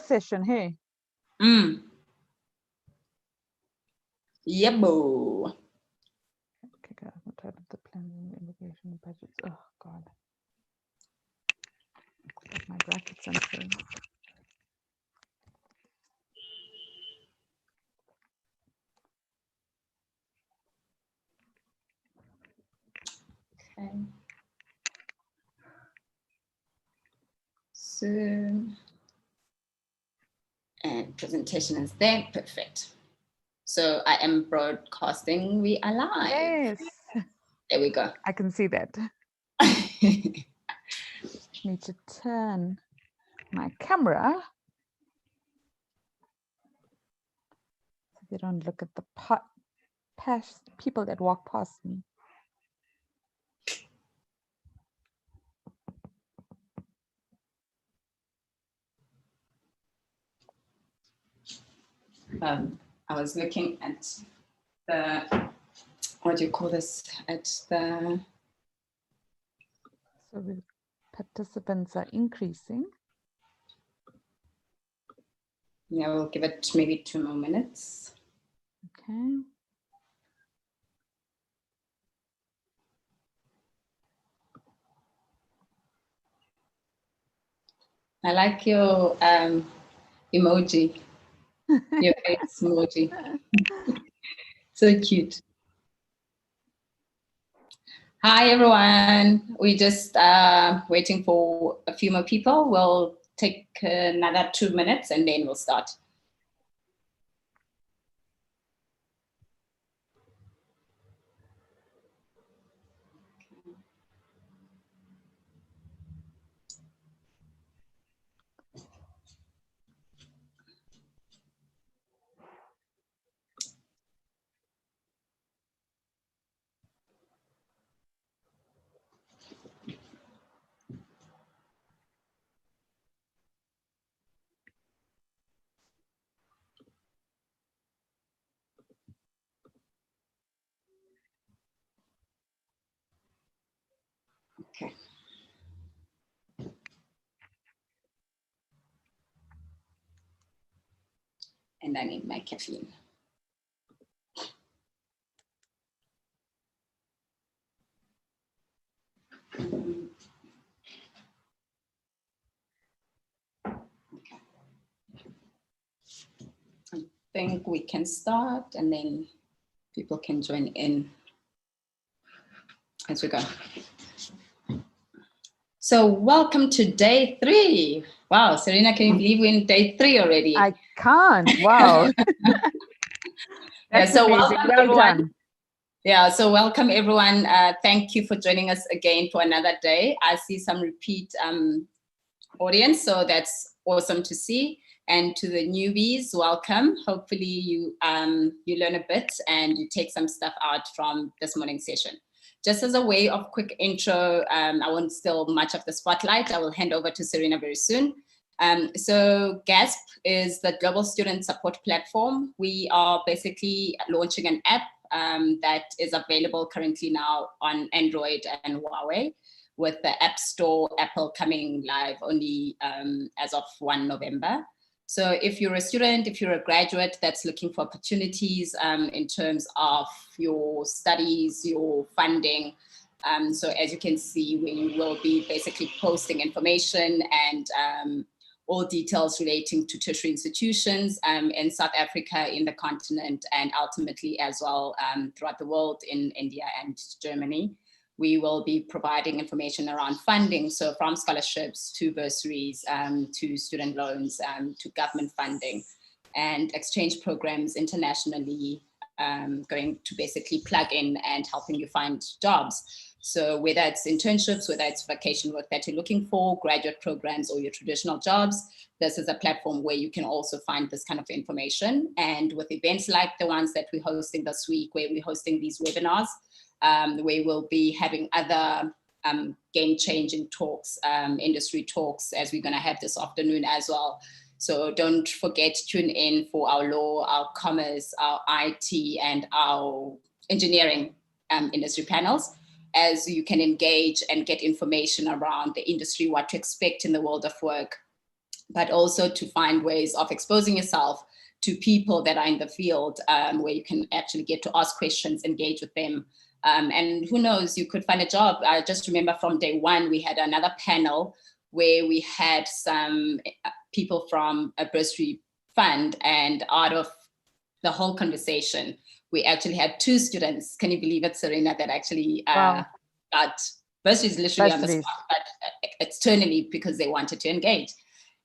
session, hey? Yeah, boo. Okay, guys, I'm tired of the planning, immigration, budgets. Oh, God. Got my brackets and things. Okay. Soon. And presentation is there. Perfect. So I am broadcasting. We are live. Yes. There we go. I can see that. Need to turn my camera so they don't look at the past people that walk past me. I was looking at the, what do you call this? At the. So the participants are increasing. Yeah, we'll give it maybe 2 more minutes. Okay. I like your emoji, your face emoji. So cute. Hi, everyone. We're just waiting for a few more people. We'll take another 2 minutes and then we'll start. Okay. And I need my caffeine. Okay. I think we can start and then people can join in as we go. So welcome to day 3. Wow, Serena, can you believe we're in day 3 already? I can't. Wow. That's so amazing. welcome Well everyone. done. Yeah, so welcome everyone. Thank you for joining us again for another day. I see some repeat audience, so that's awesome to see. And to the newbies, welcome. Hopefully you learn a bit and you take some stuff out from this morning's session. Just as a way of quick intro, I won't steal much of the spotlight. I will hand over to Serena very soon. So GASP is the Global Student Support Platform. We are basically launching an app that is available currently now on Android and Huawei, with the App Store, Apple coming live only as of 1 November. So if you're a student, if you're a graduate that's looking for opportunities in terms of your studies, your funding, so as you can see, we will be basically posting information and all details relating to tertiary institutions in South Africa, in the continent, and ultimately as well throughout the world in India and Germany. We will be providing information around funding, so from scholarships to bursaries, to student loans, to government funding, and exchange programs internationally, going to basically plug in and helping you find jobs. So whether it's internships, whether it's vacation work that you're looking for, graduate programs, or your traditional jobs, this is a platform where you can also find this kind of information. And with events like the ones that we're hosting this week, where we're hosting these webinars, we will be having other game-changing talks, industry talks, as we're going to have this afternoon as well. So don't forget to tune in for our law, our commerce, our IT, and our engineering industry panels, as you can engage and get information around the industry, what to expect in the world of work, but also to find ways of exposing yourself to people that are in the field, where you can actually get to ask questions, engage with them. And who knows, you could find a job. I just remember from day one, we had another panel where we had some people from a bursary fund, and out of the whole conversation, we actually had 2 students. Can you believe it, Serena, that actually Wow. got bursaries literally on the Bursaries. spot, but externally because they wanted to engage.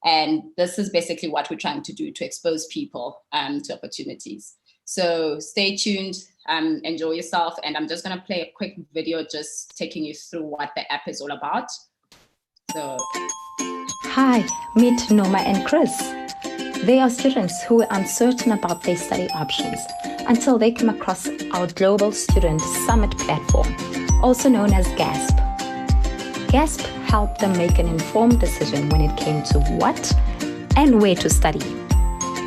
And this is basically what we're trying to do, to expose people to opportunities. So stay tuned, enjoy yourself. And I'm just gonna play a quick video just taking you through what the app is all about. So. Hi, meet Noma and Chris. They are students who are uncertain about their study options until they come across our Global Student Summit platform, also known as GASP. GASP helped them make an informed decision when it came to what and where to study,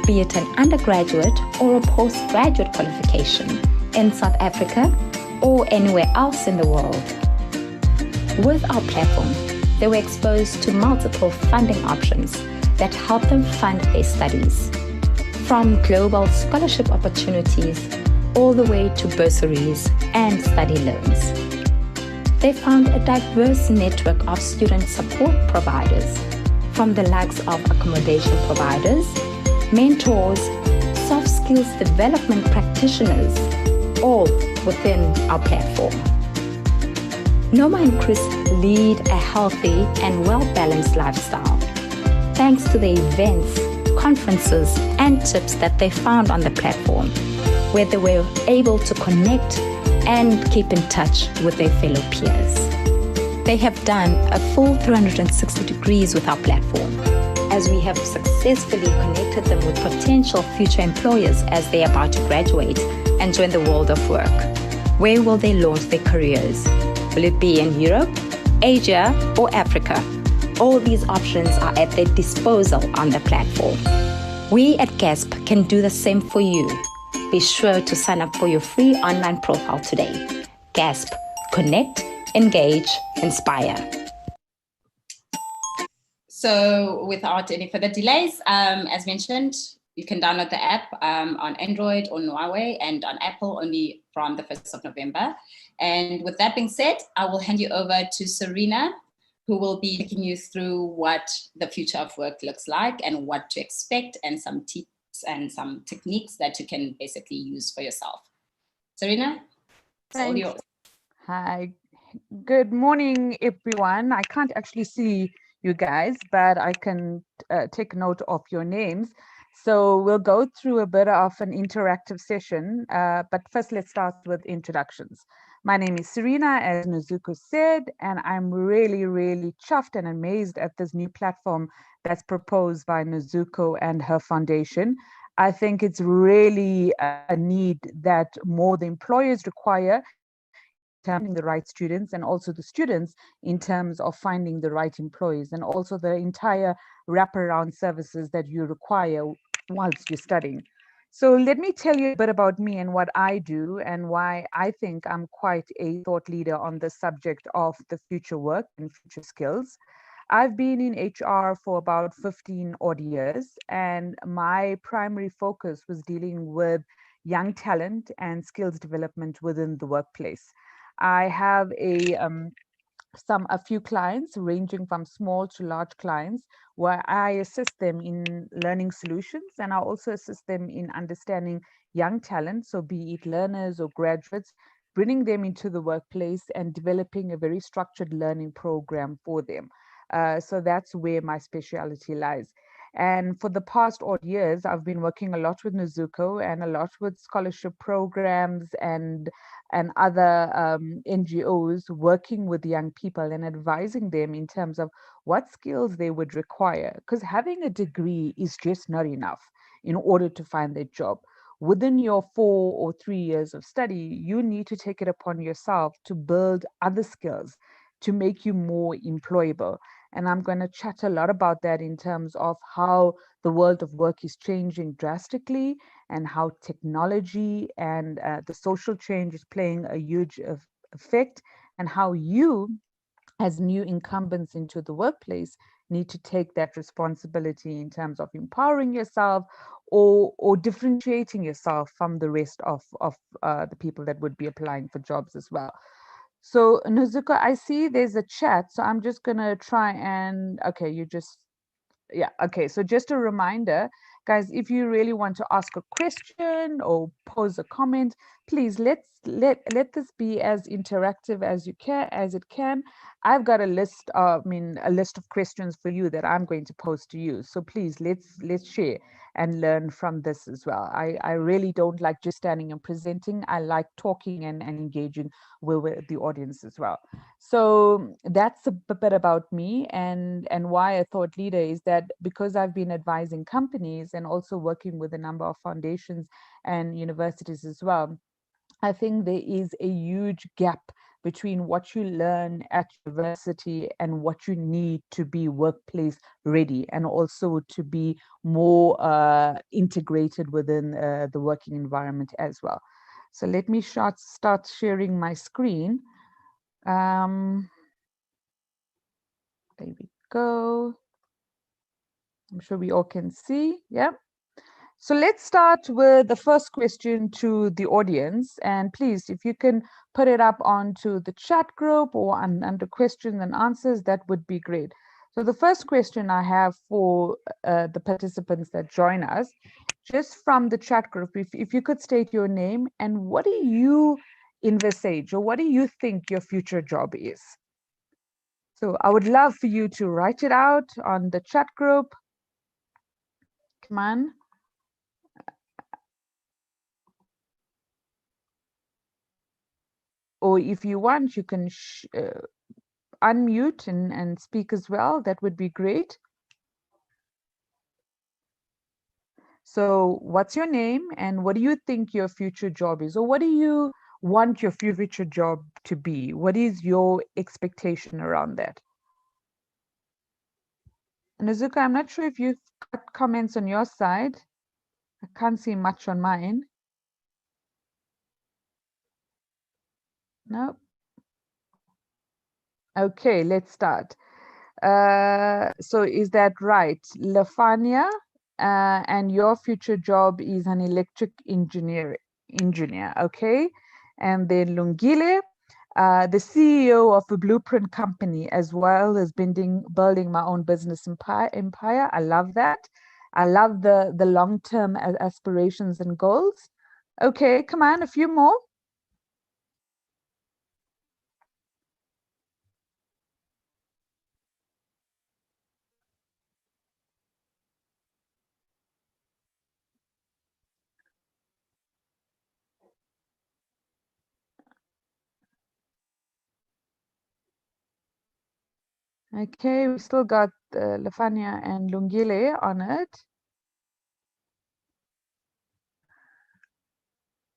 be it an undergraduate or a postgraduate qualification in South Africa or anywhere else in the world. With our platform, they were exposed to multiple funding options that help them fund their studies, from global scholarship opportunities all the way to bursaries and study loans. They found a diverse network of student support providers, from the likes of accommodation providers, mentors, soft skills development practitioners, all within our platform. Noma and Chris lead a healthy and well-balanced lifestyle, thanks to the events, conferences, and tips that they found on the platform, where they were able to connect and keep in touch with their fellow peers. They have done a full 360 degrees with our platform, as we have successfully connected them with potential future employers as they are about to graduate and join the world of work. Where will they launch their careers? Will it be in Europe, Asia, or Africa? All these options are at their disposal on the platform. We at GASP can do the same for you. Be sure to sign up for your free online profile today. GASP, connect, engage, inspire. So without any further delays, as mentioned, you can download the app on Android or Huawei, and on Apple only from the 1st of November. And with that being said, I will hand you over to Serena, who will be taking you through what the future of work looks like and what to expect, and some tips and some techniques that you can basically use for yourself. Serena, it's all yours. Hi, good morning, everyone. I can't actually see you guys, but I can take note of your names. So we'll go through a bit of an interactive session, but first let's start with introductions. My name is Serena, as Nozuko said, and I'm really, really chuffed and amazed at this new platform that's proposed by Nozuko and her foundation. I think it's really a need that more the employers require, finding the right students, and also the students in terms of finding the right employees, and also the entire wraparound services that you require whilst you're studying. So let me tell you a bit about me and what I do, and why I think I'm quite a thought leader on the subject of the future work and future skills. I've been in HR for about 15 odd years, and my primary focus was dealing with young talent and skills development within the workplace. I have a few clients ranging from small to large clients, where I assist them in learning solutions, and I also assist them in understanding young talent, so be it learners or graduates, bringing them into the workplace and developing a very structured learning program for them. So that's where my specialty lies. And for the past odd years, I've been working a lot with Nozuko and a lot with scholarship programs and other NGOs, working with young people and advising them in terms of what skills they would require. Because having a degree is just not enough in order to find their job. Within your 4 or 3 years of study, you need to take it upon yourself to build other skills to make you more employable. And I'm going to chat a lot about that in terms of how the world of work is changing drastically, and how technology and the social change is playing a huge effect, and how you, as new incumbents into the workplace, need to take that responsibility in terms of empowering yourself or differentiating yourself from the rest of the people that would be applying for jobs as well. So Nozuko, I see there's a chat, so I'm just gonna try and, okay, you just, yeah, okay, so just a reminder, guys, if you really want to ask a question or pose a comment, please let this be as interactive as you can, as it can. I've got a list of, a list of questions for you that I'm going to pose to you. So please let's share and learn from this as well. I really don't like just standing and presenting. I like talking and engaging with the audience as well. So that's a bit about me, and why a thought leader is that because I've been advising companies and also working with a number of foundations and universities as well, I think there is a huge gap between what you learn at university and what you need to be workplace ready, and also to be more integrated within the working environment as well. So let me start sharing my screen. There we go. I'm sure we all can see. Yeah. So let's start with the first question to the audience. And please, if you can put it up onto the chat group or under questions and answers, that would be great. So the first question I have for the participants that join us, just from the chat group, if you could state your name and what do you envisage, or what do you think your future job is? So I would love for you to write it out on the chat group. Come on. Or if you want, you can unmute and speak as well. That would be great. So what's your name and what do you think your future job is? Or what do you want your future job to be? What is your expectation around that? Nozuko, I'm not sure if you've got comments on your side. I can't see much on mine. No. Okay, let's start. So is that right, Lafania? And your future job is an electric engineer. Okay. And then Lungile, the CEO of a blueprint company, as well as building my own business empire. I love that. I love the long-term aspirations and goals. Okay, come on, a few more. Okay, we still got Lafania and Lungile on it.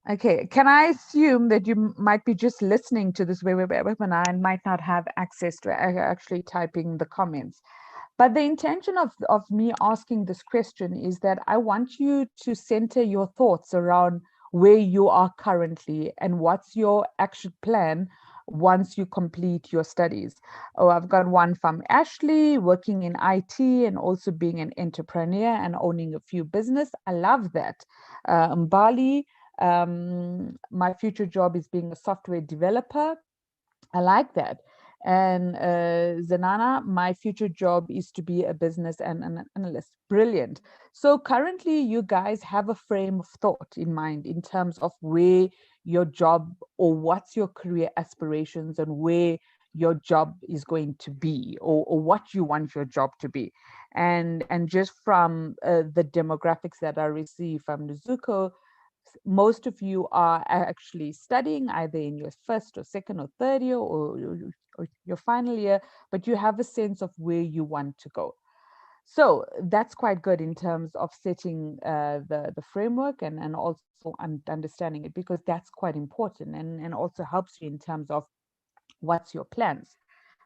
Okay, can I assume that you might be just listening to this webinar and might not have access to actually typing the comments? But the intention of me asking this question is that I want you to center your thoughts around where you are currently and what's your action plan once you complete your studies. Oh, I've got one from Ashley, working in IT and also being an entrepreneur and owning a few business. I love that. Mbali, my future job is being a software developer. I like that. And Zanana, my future job is to be a business and an analyst. Brilliant. So currently you guys have a frame of thought in mind in terms of where your job, or what's your career aspirations and where your job is going to be, or what you want your job to be. And just from the demographics that I receive from Nozuko, most of you are actually studying either in your first or second or third year or your final year, but you have a sense of where you want to go. So that's quite good in terms of setting the framework and also understanding it, because that's quite important and also helps you in terms of what's your plans.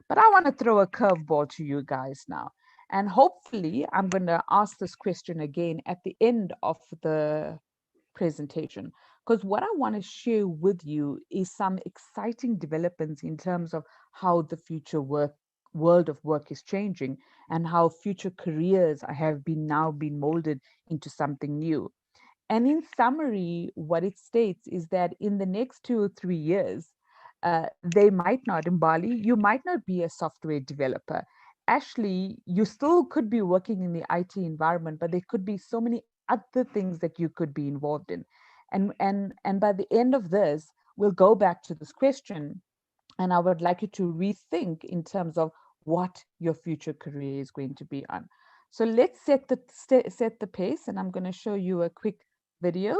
But I want to throw a curveball to you guys now. And hopefully I'm going to ask this question again at the end of the presentation, because what I want to share with you is some exciting developments in terms of how the future world of work is changing and how future careers have now been molded into something new. And in summary, what it states is that in the next 2 or 3 years, they might not, in Bali, you might not be a software developer. Actually, you still could be working in the IT environment, but there could be so many other things that you could be involved in. And by the end of this, we'll go back to this question, and I would like you to rethink in terms of what your future career is going to be on. So let's set the pace, and I'm going to show you a quick video,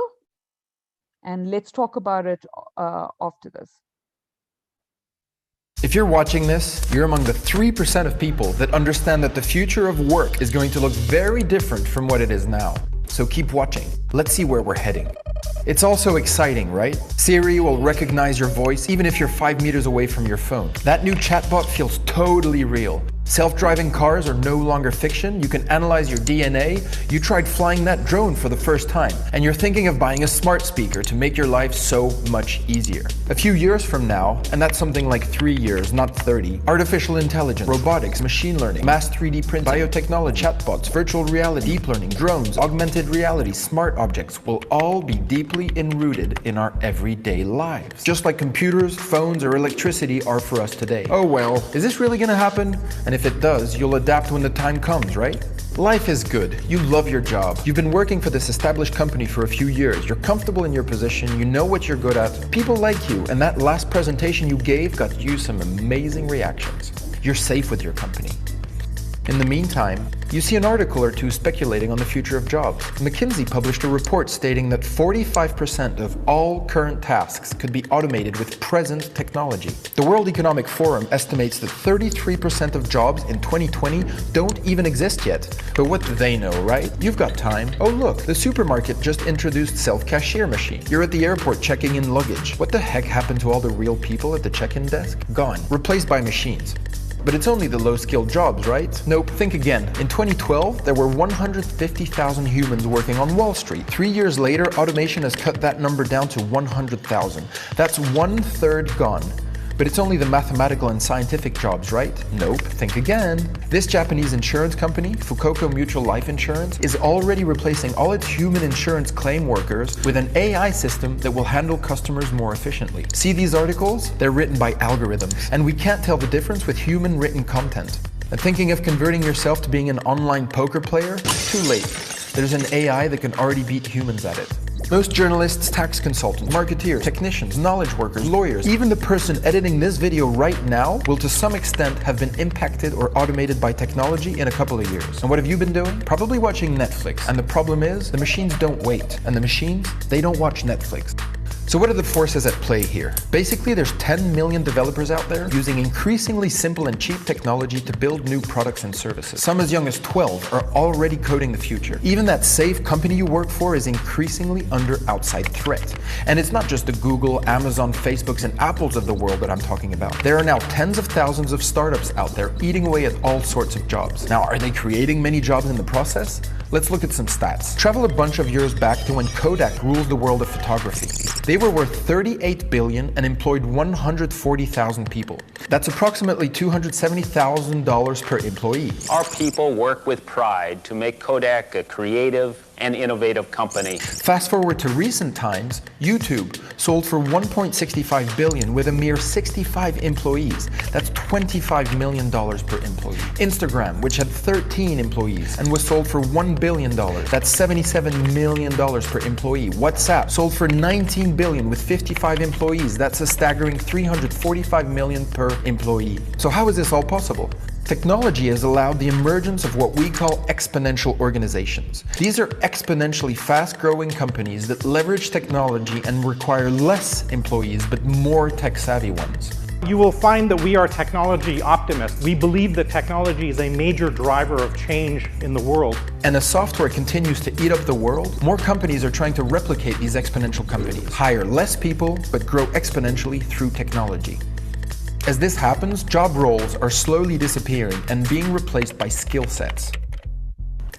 and let's talk about it after this. If you're watching this, you're among the 3% of people that understand that the future of work is going to look very different from what it is now. So keep watching. Let's see where we're heading. It's also exciting, right? Siri will recognize your voice even if you're 5 meters away from your phone. That new chatbot feels totally real. Self-driving cars are no longer fiction. You can analyze your DNA. You tried flying that drone for the first time, and you're thinking of buying a smart speaker to make your life so much easier. A few years from now, and that's something like 3 years, not 30, artificial intelligence, robotics, machine learning, mass 3D printing, biotechnology, chatbots, virtual reality, deep learning, drones, augmented reality, smart objects will all be deeply enrooted in our everyday lives. Just like computers, phones, or electricity are for us today. Oh well, is this really gonna happen? And if it does, you'll adapt when the time comes, right? Life is good. You love your job. You've been working for this established company for a few years. You're comfortable in your position. You know what you're good at. People like you, and that last presentation you gave got you some amazing reactions. You're safe with your company. In the meantime, you see an article or two speculating on the future of jobs. McKinsey published a report stating that 45% of all current tasks could be automated with present technology. The World Economic Forum estimates that 33% of jobs in 2020 don't even exist yet. But what do they know, right? You've got time. Oh look, the supermarket just introduced self-cashier machine. You're at the airport checking in luggage. What the heck happened to all the real people at the check-in desk? Gone. Replaced by machines. But it's only the low-skilled jobs, right? Nope, think again. In 2012, there were 150,000 humans working on Wall Street. 3 years later, automation has cut that number down to 100,000. That's 1/3 gone. But it's only the mathematical and scientific jobs, right? Nope, think again. This Japanese insurance company, Fukoku Mutual Life Insurance, is already replacing all its human insurance claim workers with an AI system that will handle customers more efficiently. See these articles? They're written by algorithms, and we can't tell the difference with human written content. And thinking of converting yourself to being an online poker player? Too late. There's an AI that can already beat humans at it. Most journalists, tax consultants, marketeers, technicians, knowledge workers, lawyers, even the person editing this video right now will to some extent have been impacted or automated by technology in a couple of years. And what have you been doing? Probably watching Netflix. And the problem is, the machines don't wait. And the machines, they don't watch Netflix. So what are the forces at play here? Basically, there's 10 million developers out there using increasingly simple and cheap technology to build new products and services. Some as young as 12 are already coding the future. Even that safe company you work for is increasingly under outside threat. And it's not just the Google, Amazon, Facebooks, and Apples of the world that I'm talking about. There are now tens of thousands of startups out there eating away at all sorts of jobs. Now, are they creating many jobs in the process? Let's look at some stats. Travel a bunch of years back to when Kodak ruled the world of photography. They were worth $38 billion and employed 140,000 people. That's approximately $270,000 per employee. Our people work with pride to make Kodak a creative and innovative company. Fast forward to recent times, YouTube sold for $1.65 billion with a mere 65 employees. That's $25 million per employee. Instagram, which had 13 employees and was sold for $1 billion. That's $77 million per employee. WhatsApp sold for $19 billion with 55 employees. That's a staggering $345 million per employee. So how is this all possible? Technology has allowed the emergence of what we call exponential organizations. These are exponentially fast-growing companies that leverage technology and require less employees but more tech-savvy ones. You will find that we are technology optimists. We believe that technology is a major driver of change in the world. And as software continues to eat up the world, more companies are trying to replicate these exponential companies, hire less people but grow exponentially through technology. As this happens, job roles are slowly disappearing and being replaced by skill sets.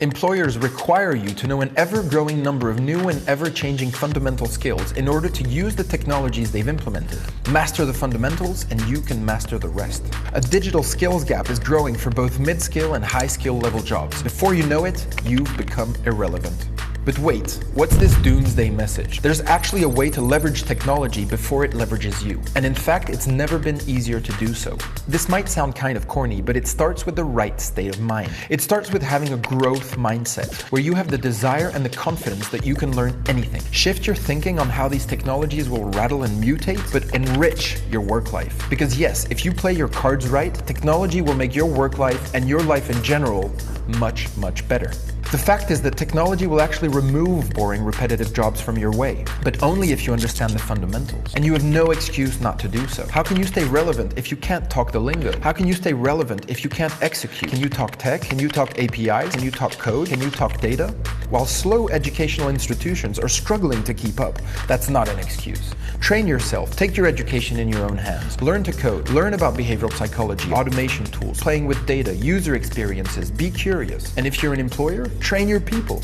Employers require you to know an ever-growing number of new and ever-changing fundamental skills in order to use the technologies they've implemented. Master the fundamentals and you can master the rest. A digital skills gap is growing for both mid-skill and high-skill level jobs. Before you know it, you've become irrelevant. But wait, what's this doomsday message? There's actually a way to leverage technology before it leverages you. And in fact, it's never been easier to do so. This might sound kind of corny, but it starts with the right state of mind. It starts with having a growth mindset, where you have the desire and the confidence that you can learn anything. Shift your thinking on how these technologies will rattle and mutate, but enrich your work life. Because yes, if you play your cards right, technology will make your work life and your life in general much, much better. The fact is that technology will actually remove boring, repetitive jobs from your way, but only if you understand the fundamentals. And you have no excuse not to do so. How can you stay relevant if you can't talk the lingo? How can you stay relevant if you can't execute? Can you talk tech? Can you talk APIs? Can you talk code? Can you talk data? While slow educational institutions are struggling to keep up, that's not an excuse. Train yourself, take your education in your own hands. Learn to code, learn about behavioral psychology, automation tools, playing with data, user experiences, be curious. And if you're an employer, train your people.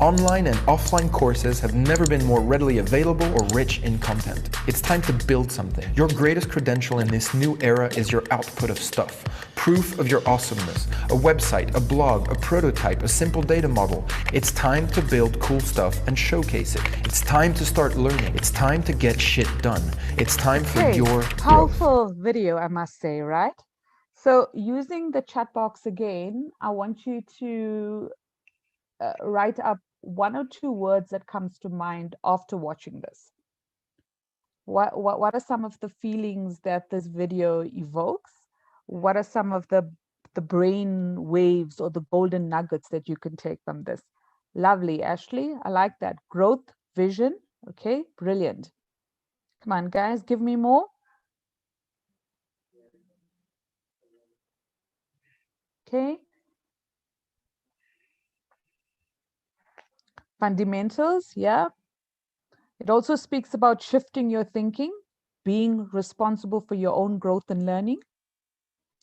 Online and offline courses have never been more readily available or rich in content. It's time to build something. Your greatest credential in this new era is your output of stuff. Proof of your awesomeness. A website, a blog, a prototype, a simple data model. It's time to build cool stuff and showcase it. It's time to start learning. It's time to get shit done. It's time for your growth. Powerful video, I must say, right? So using the chat box again, I want you to write up 1 or 2 words that comes to mind after watching this. What are some of the feelings that this video evokes? What are some of the brain waves or the golden nuggets that you can take from this? Lovely, Ashley. I like that. Growth, vision. Okay, brilliant. Come on, guys, give me more. Okay. Fundamentals, yeah. It also speaks about shifting your thinking, being responsible for your own growth and learning.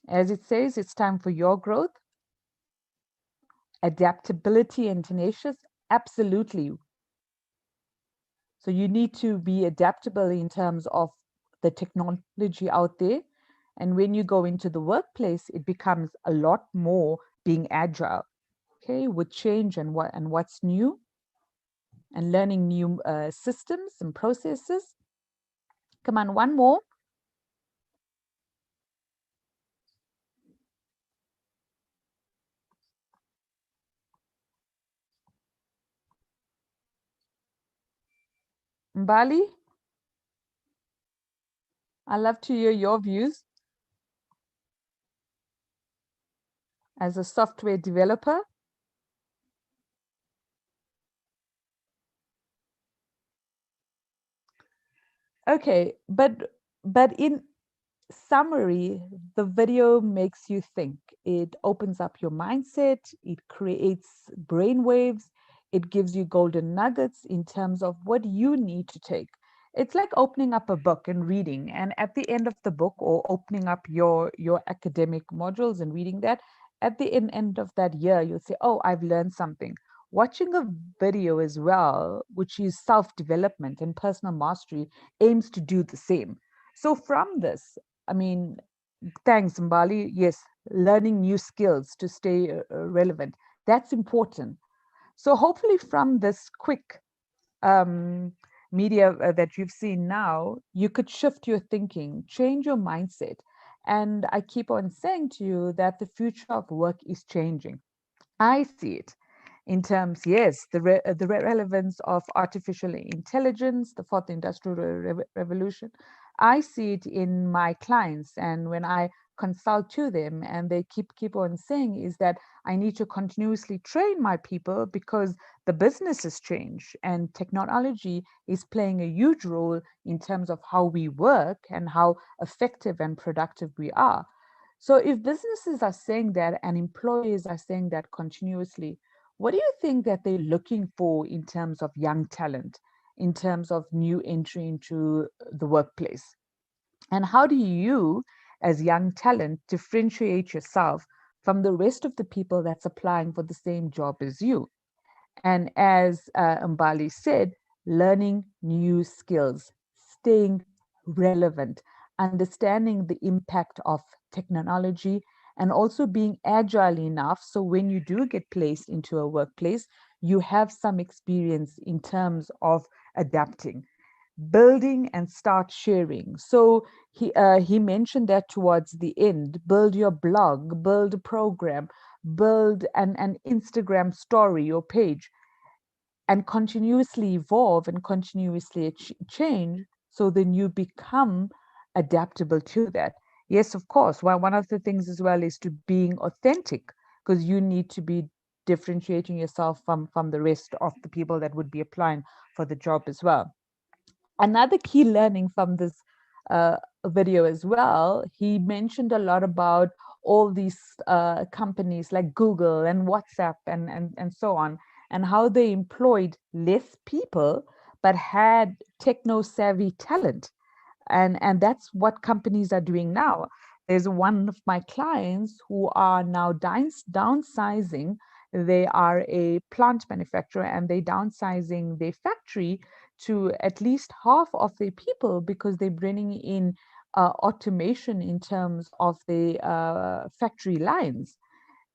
As it says, it's time for your growth. Adaptability and tenacious, absolutely. So you need to be adaptable in terms of the technology out there. And when you go into the workplace, it becomes a lot more being agile, okay, with change and what's new, and learning new systems and processes. Come on, one more. Mbali, I'd love to hear your views as a software developer. Okay, but in summary, the video makes you think. It opens up your mindset, it creates brainwaves, it gives you golden nuggets in terms of what you need to take. It's like opening up a book and reading, and at the end of the book, or opening up your academic modules and reading that, at the end of that year, you'll say, oh, I've learned something. Watching a video as well, which is self-development and personal mastery, aims to do the same. So from this, I mean, thanks, Mbali. Yes, learning new skills to stay relevant. That's important. So hopefully from this quick media that you've seen now, you could shift your thinking, change your mindset. And I keep on saying to you that the future of work is changing. I see it in terms, yes, the relevance of artificial intelligence, the fourth industrial revolution. I see it in my clients, and when I consult to them, and they keep on saying is that I need to continuously train my people because the business has changed and technology is playing a huge role in terms of how we work and how effective and productive we are. So if businesses are saying that and employees are saying that continuously, what do you think that they're looking for in terms of young talent, in terms of new entry into the workplace? And how do you, as young talent, differentiate yourself from the rest of the people that's applying for the same job as you. And as Mbali said, learning new skills, staying relevant, understanding the impact of technology, and also being agile enough so when you do get placed into a workplace, you have some experience in terms of adapting, building and start sharing. So he mentioned that towards the end, build your blog, build a program, build an Instagram story or page, and continuously evolve and continuously change, so then you become adaptable to that. Yes, of course. Well, one of the things as well is to being authentic, because you need to be differentiating yourself from the rest of the people that would be applying for the job as well. Another key learning from this video as well, he mentioned a lot about all these companies like Google and WhatsApp and so on, and how they employed less people but had techno-savvy talent. And that's what companies are doing now. There's one of my clients who are now downsizing. They are a plant manufacturer and they downsizing their factory to at least half of their people because they're bringing in automation in terms of the factory lines.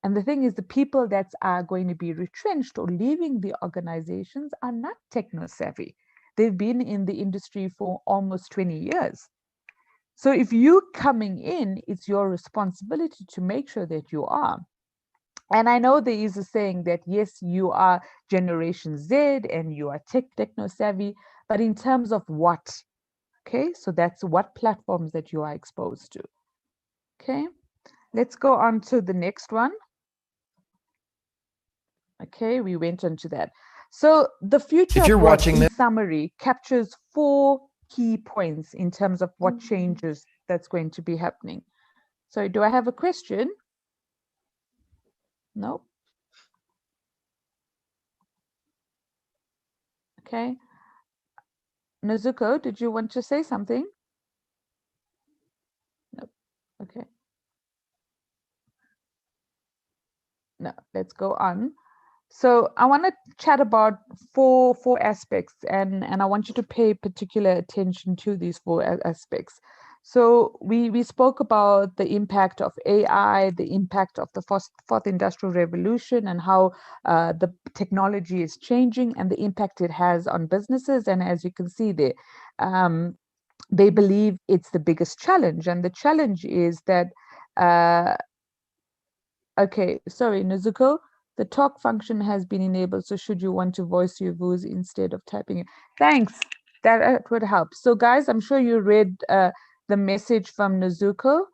And the thing is, the people that are going to be retrenched or leaving the organizations are not techno savvy. They've been in the industry for almost 20 years. So if you're coming in, it's your responsibility to make sure that you are. And I know there is a saying that, yes, you are Generation Z and you are techno savvy, but in terms of what? Okay, so that's what platforms that you are exposed to. Okay, let's go on to the next one. Okay, we went into that. So the future If you're of work, watching in this, summary, captures 4 key points in terms of what changes that's going to be happening. So do I have a question? No. Okay. Nezuko, did you want to say something? No. Okay. No, let's go on. So I want to chat about four aspects, and I want you to pay particular attention to these 4 aspects. So we spoke about the impact of AI, the impact of the fourth industrial revolution, and how the technology is changing and the impact it has on businesses. And as you can see there, they believe it's the biggest challenge, and the challenge is that. Okay, sorry, Nezuko. The talk function has been enabled, so should you want to voice your views instead of typing it? Thanks, that would help. So guys, I'm sure you read the message from Nezuko.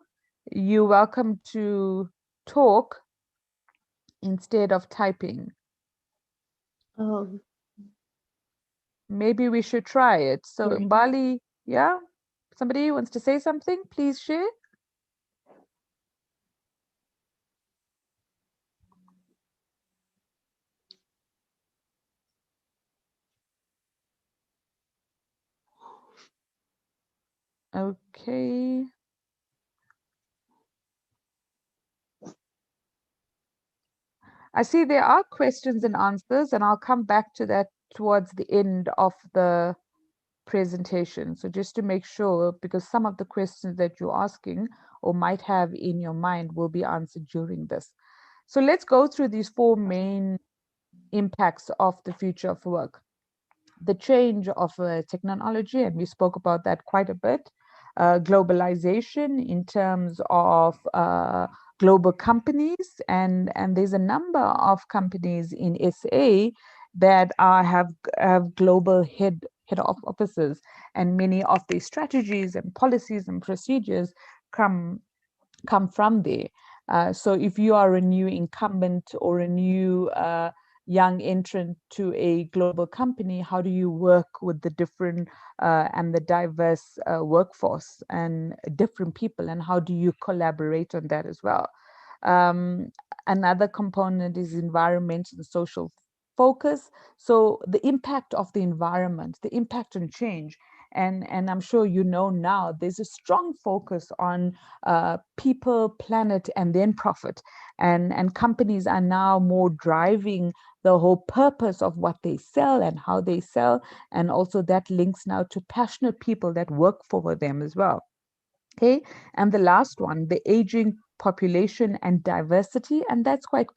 You're welcome to talk instead of typing. Maybe we should try it. So Mbali, yeah? Somebody wants to say something? Please share. Okay. I see there are questions and answers, and I'll come back to that towards the end of the presentation. So just to make sure, because some of the questions that you're asking or might have in your mind will be answered during this. So let's go through these 4 main impacts of the future of work. The change of technology, and we spoke about that quite a bit. Globalization in terms of global companies, and there's a number of companies in SA that have global head offices, and many of the strategies and policies and procedures come from there. So if you are a new incumbent or a new young entrant to a global company, how do you work with the different and the diverse workforce and different people, and how do you collaborate on that as well? Another component is environment and social focus. So the impact of the environment, the impact on change. and I'm sure you know now, there's a strong focus on people, planet, and then profit. And companies are now more driving the whole purpose of what they sell and how they sell. And also that links now to passionate people that work for them as well. Okay, and the last one, the aging population and diversity, and that's quite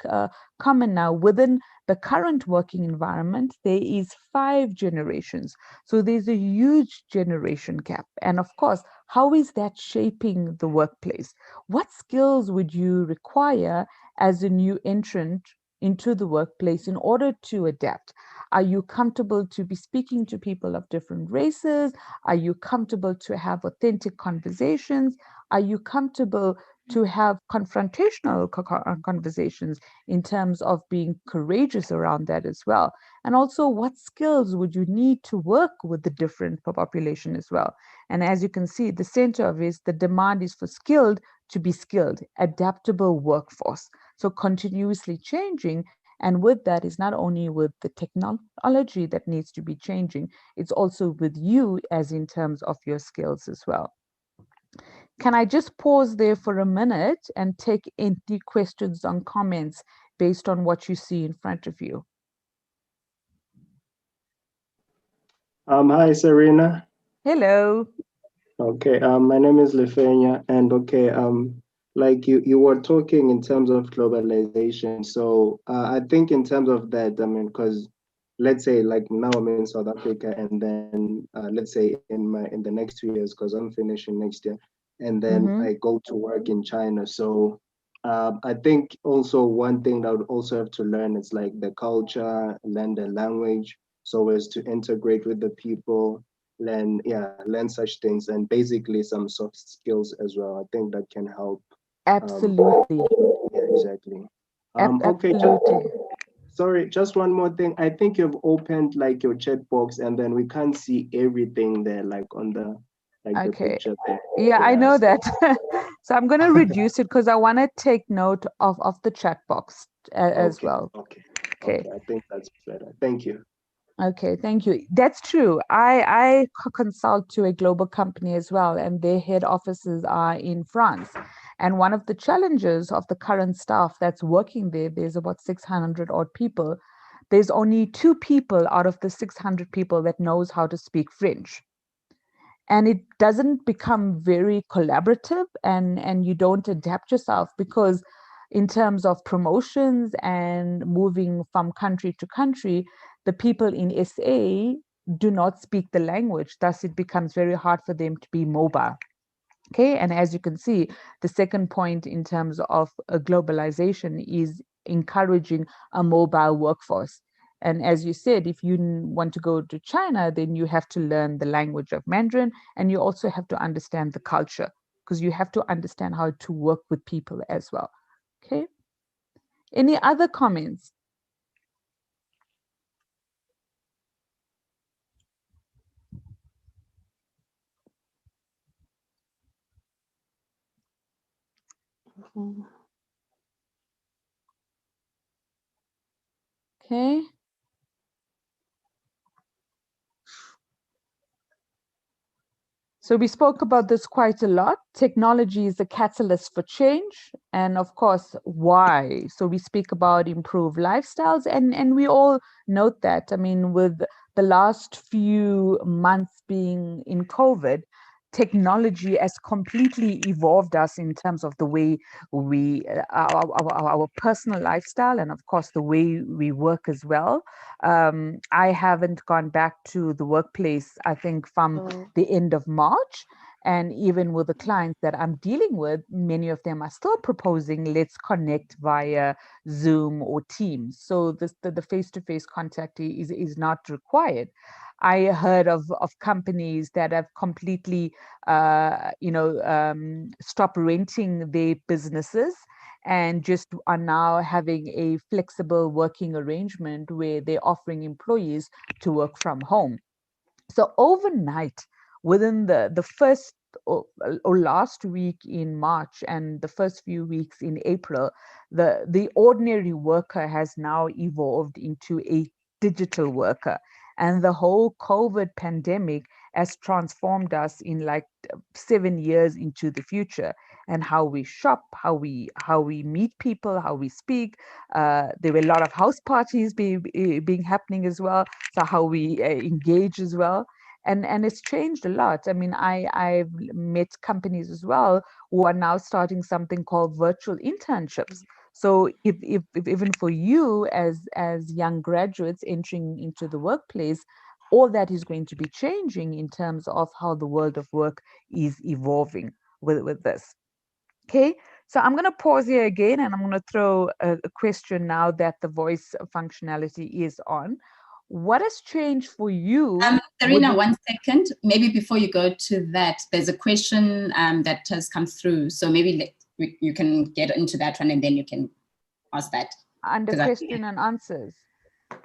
common now. Within the current working environment, there is 5 generations. So there's a huge generation gap. And of course, how is that shaping the workplace? What skills would you require as a new entrant into the workplace in order to adapt? Are you comfortable to be speaking to people of different races? Are you comfortable to have authentic conversations? Are you comfortable to have confrontational conversations in terms of being courageous around that as well? And also, what skills would you need to work with the different population as well? And as you can see, the center of it is the demand is for skilled to be skilled, adaptable workforce. So continuously changing. And with that is not only with the technology that needs to be changing, it's also with you as in terms of your skills as well. Can I just pause there for a minute and take any questions or comments based on what you see in front of you? Hi, Serena. Hello. Okay, my name is Lefenia, and okay, like you were talking in terms of globalization. So I think in terms of that, I mean, because let's say like now I'm in South Africa, and then let's say in the next 2 years, because I'm finishing next year, and then I go to work in China. So I think also one thing that I would also have to learn is like the culture, learn the language, so as to integrate with the people, learn such things, and basically some soft skills as well. I think that can help. Absolutely. Yeah, exactly. Okay, Absolutely. sorry, just one more thing. I think you've opened like your chat box, and then we can't see everything there, like on the the Okay. picture there. Yeah, I know that. So I'm going to reduce it because I want to take note of the chat box as Okay, well. okay, Okay. okay. I think that's better. Thank you. Okay, thank you. That's true. I consult to a global company as well, and their head offices are in France. And one of the challenges of the current staff that's working there, there's about 600 odd people. There's only 2 people out of the 600 people that knows how to speak French. And it doesn't become very collaborative, and you don't adapt yourself because in terms of promotions and moving from country to country, the people in SA do not speak the language. Thus, it becomes very hard for them to be mobile. Okay, and as you can see, the second point in terms of globalization is encouraging a mobile workforce. And as you said, if you want to go to China, then you have to learn the language of Mandarin, and you also have to understand the culture because you have to understand how to work with people as well. Okay. Any other comments? Okay. So we spoke about this quite a lot. Technology is a catalyst for change. And of course, why? So we speak about improved lifestyles, and we all note that. I mean, with the last few months being in COVID, technology has completely evolved us in terms of the way we, our personal lifestyle, and of course, the way we work as well. I haven't gone back to the workplace, I think, from the end of March. And even with the clients that I'm dealing with, many of them are still proposing let's connect via Zoom or Teams. So the face-to-face contact is not required. I heard of companies that have completely, stopped renting their businesses and just are now having a flexible working arrangement where they're offering employees to work from home. So overnight, within the first or last week in March and the first few weeks in April, the ordinary worker has now evolved into a digital worker. And the whole COVID pandemic has transformed us in like 7 years into the future, and how we shop, how we meet people, how we speak. There were a lot of house parties being happening as well. So how we engage as well. And it's changed a lot. I mean, I've met companies as well who are now starting something called virtual internships. So if even for you as young graduates entering into the workplace, all that is going to be changing in terms of how the world of work is evolving with this. Okay, so I'm going to pause here again, and I'm going to throw a question now that the voice functionality is on. What has changed for you? Serena, 1 second. Maybe before you go to that, there's a question that has come through. So maybe you can get into that one, and then you can ask that. Under question and answers.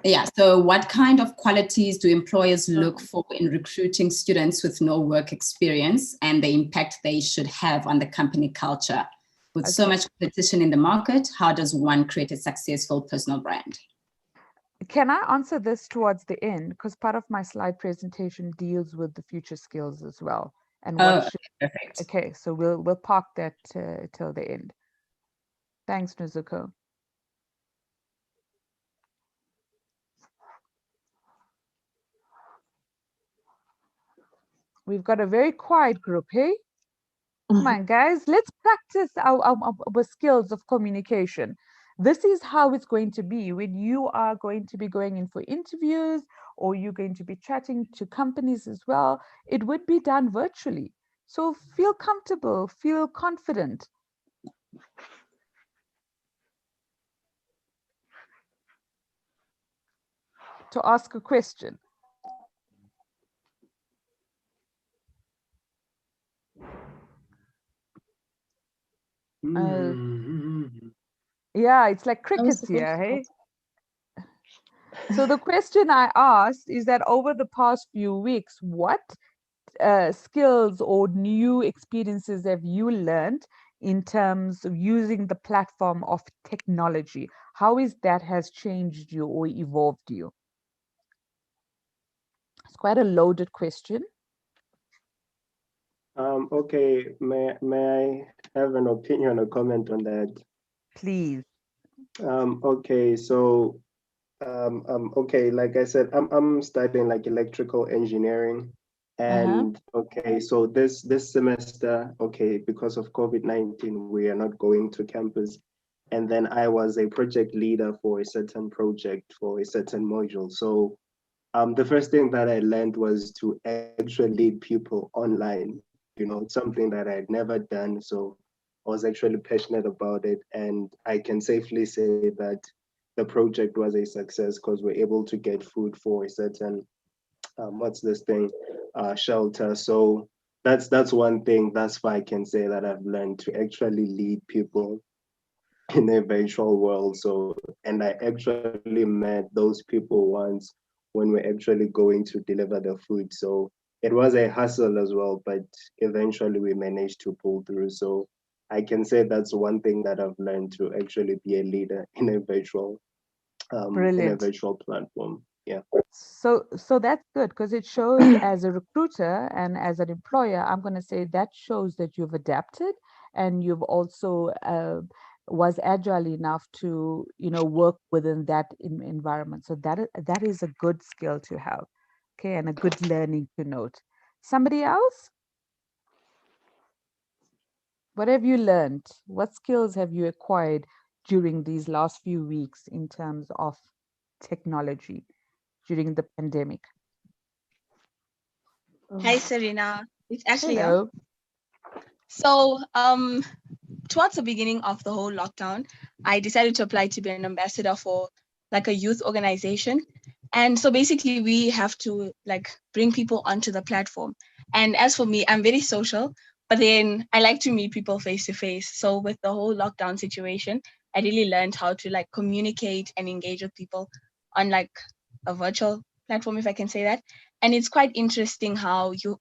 Yeah, so what kind of qualities do employers look for in recruiting students with no work experience, and the impact they should have on the company culture? With so much competition in the market, how does one create a successful personal brand? Can I answer this towards the end? Because part of my slide presentation deals with the future skills as well. And perfect. Okay, so we'll park that till the end. Thanks, Nozuko. We've got a very quiet group, hey? Come on, guys, let's practice our skills of communication. This is how it's going to be when you are going to be going in for interviews, or you're going to be chatting to companies as well. It would be done virtually. So feel comfortable, feel confident. To ask a question. Yeah, it's like crickets here, hey? So the question I asked is that over the past few weeks, what skills or new experiences have you learned in terms of using the platform of technology? How is that has changed you or evolved you? It's quite a loaded question. Okay, may I have an opinion or comment on that? Please. Okay, so okay, like I said, I'm studying like electrical engineering, and okay, so this semester, okay, because of COVID-19, we are not going to campus, and then I was a project leader for a certain project for a certain module. So the first thing that I learned was to actually lead people online. You know, something that I'd never done. So I was actually passionate about it, and I can safely say that the project was a success because we're able to get food for a certain shelter. So that's one thing. That's why I can say that I've learned to actually lead people in a virtual world. So, and I actually met those people once when we're actually going to deliver the food. So it was a hustle as well, but eventually we managed to pull through. So I can say that's one thing that I've learned, to actually be a leader in a virtual platform. Yeah. So that's good, because it shows as a recruiter and as an employer, I'm going to say that shows that you've adapted, and you've also was agile enough to, you know, work within that environment. So that is a good skill to have. Okay, and a good learning to note. Somebody else? What have you learned? What skills have you acquired during these last few weeks in terms of technology during the pandemic? Hi, Serena. It's actually Hello. So towards the beginning of the whole lockdown, I decided to apply to be an ambassador for like a youth organization. And so basically we have to like bring people onto the platform. And as for me, I'm very social, but then I like to meet people face to face. So with the whole lockdown situation, I really learned how to like communicate and engage with people on like a virtual platform, if I can say that. And it's quite interesting how you're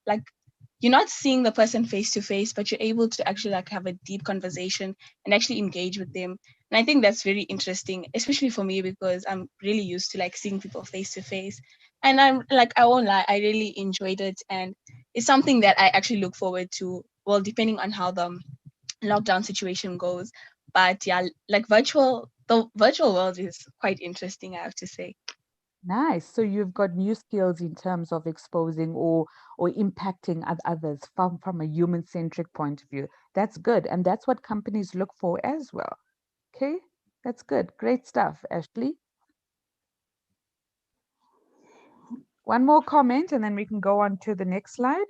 not seeing the person face to face, but you're able to actually like have a deep conversation and actually engage with them. And I think that's very interesting, especially for me, because I'm really used to like seeing people face to face. And I'm like, I won't lie, I really enjoyed it. And it's something that I actually look forward to, well, depending on how the lockdown situation goes. But yeah, like the virtual world is quite interesting, I have to say. Nice. So you've got new skills in terms of exposing or impacting others from a human-centric point of view. That's good. And that's what companies look for as well. Okay, that's good. Great stuff, Ashley. One more comment and then we can go on to the next slide.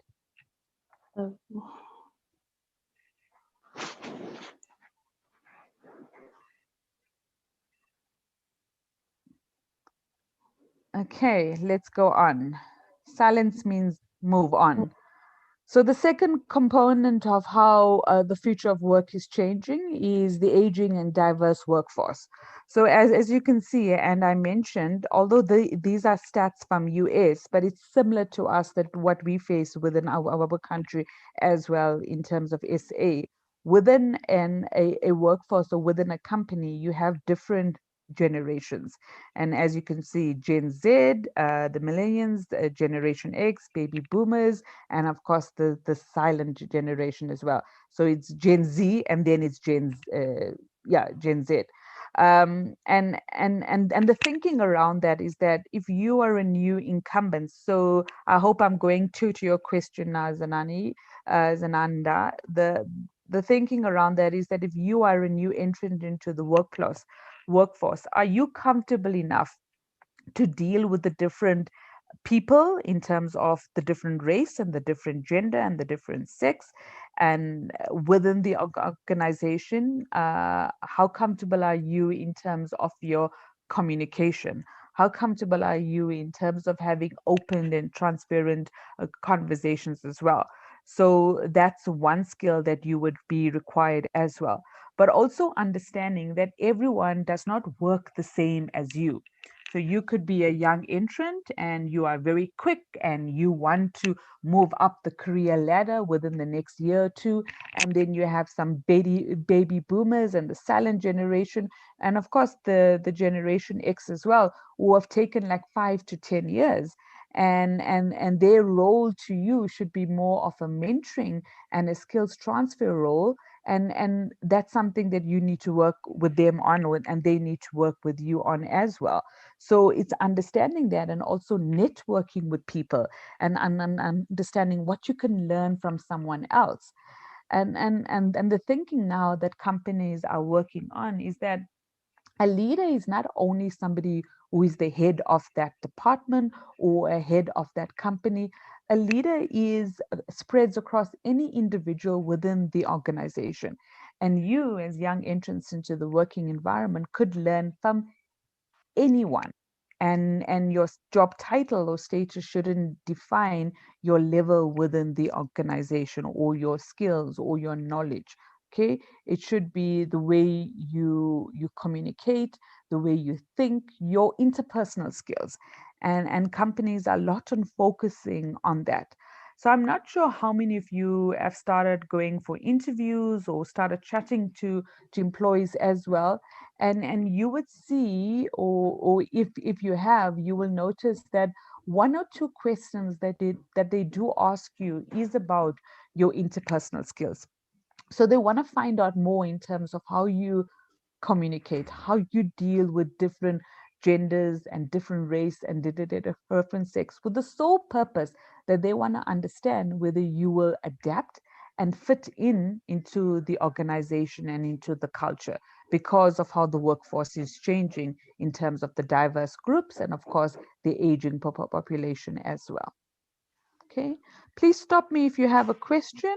Okay, let's go on. Silence means move on. So the second component of how the future of work is changing is the aging and diverse workforce. So as you can see, and I mentioned, although these are stats from US, but it's similar to us that what we face within our country as well in terms of SA. Within a workforce or within a company, you have different generations. And as you can see, Gen Z, the millennials, Generation X, baby boomers, and of course the silent generation as well. So it's Gen Z and then it's Gen Z. And the thinking around that is that if you are a new incumbent, so I hope I'm going to your question now, Zananda, the thinking around that is that if you are a new entrant into the workforce, are you comfortable enough to deal with the different people in terms of the different race and the different gender and the different sex, and within the organization, how comfortable are you in terms of your communication? How comfortable are you in terms of having open and transparent conversations as well? So that's one skill that you would be required as well. But also understanding that everyone does not work the same as you. So you could be a young entrant and you are very quick and you want to move up the career ladder within the next year or two. And then you have some baby boomers and the silent generation. And of course, the Generation X as well, who have taken like 5 to 10 years. And their role to you should be more of a mentoring and a skills transfer role. And that's something that you need to work with them on, and they need to work with you on as well. So it's understanding that and also networking with people and understanding what you can learn from someone else. And the thinking now that companies are working on is that a leader is not only somebody who is the head of that department or a head of that company. A leader spreads across any individual within the organization. And you, as young entrants into the working environment, could learn from anyone. And your job title or status shouldn't define your level within the organization or your skills or your knowledge. Okay, it should be the way you communicate, the way you think, your interpersonal skills. And companies are a lot on focusing on that. So I'm not sure how many of you have started going for interviews or started chatting to employees as well. And you would see, or if you have, you will notice that one or two questions that they do ask you is about your interpersonal skills. So they want to find out more in terms of how you communicate, how you deal with different genders and different race and different sex, with the sole purpose that they want to understand whether you will adapt and fit into the organization and into the culture, because of how the workforce is changing in terms of the diverse groups and of course the aging population as well. Okay, please stop me if you have a question.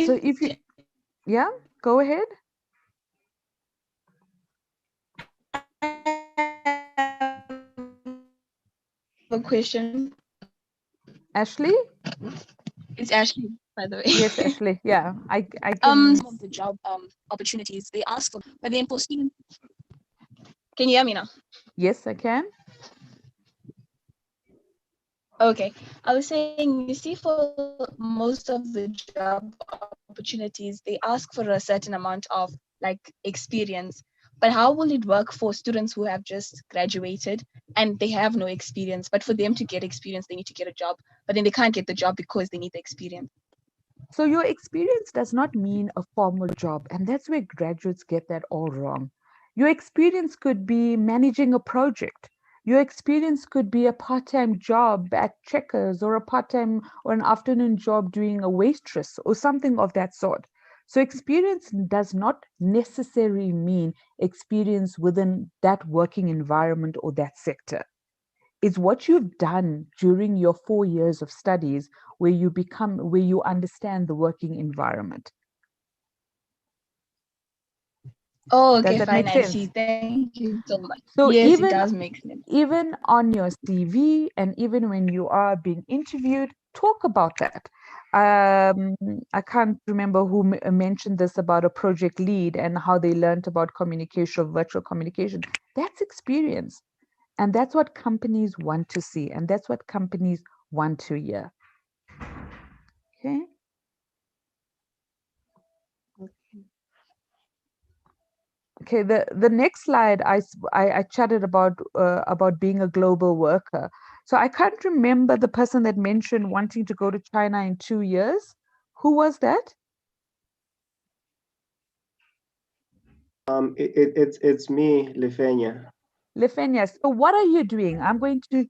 So if you, yeah, go ahead. A question. Ashley? It's Ashley, by the way. Yes, Ashley. Yeah, I can. Some of the job opportunities they ask for, but then for students. Can you hear me now? Yes, I can. Okay, I was saying, you see, for most of the job opportunities, they ask for a certain amount of like experience. But how will it work for students who have just graduated and they have no experience? But for them to get experience, they need to get a job, but then they can't get the job because they need the experience. So your experience does not mean a formal job, and that's where graduates get that all wrong. Your experience could be managing a project. Your experience could be a part-time job at Checkers, or a part-time or an afternoon job doing a waitress or something of that sort. So experience does not necessarily mean experience within that working environment or that sector. It's what you've done during your 4 years of studies where you understand the working environment. Oh, Does okay, that fine. make I sense? see. Thank you so much. So Yes, it does make sense. even on your CV and even when you are being interviewed, talk about that. I can't remember who mentioned this about a project lead and how they learned about communication, virtual communication. That's experience. And that's what companies want to see. And that's what companies want to hear. Okay. Okay, the next slide I chatted about being a global worker. So I can't remember the person that mentioned wanting to go to China in 2 years. Who was that? It's me, Lefenia. Lefenia. So what are you doing? I'm going to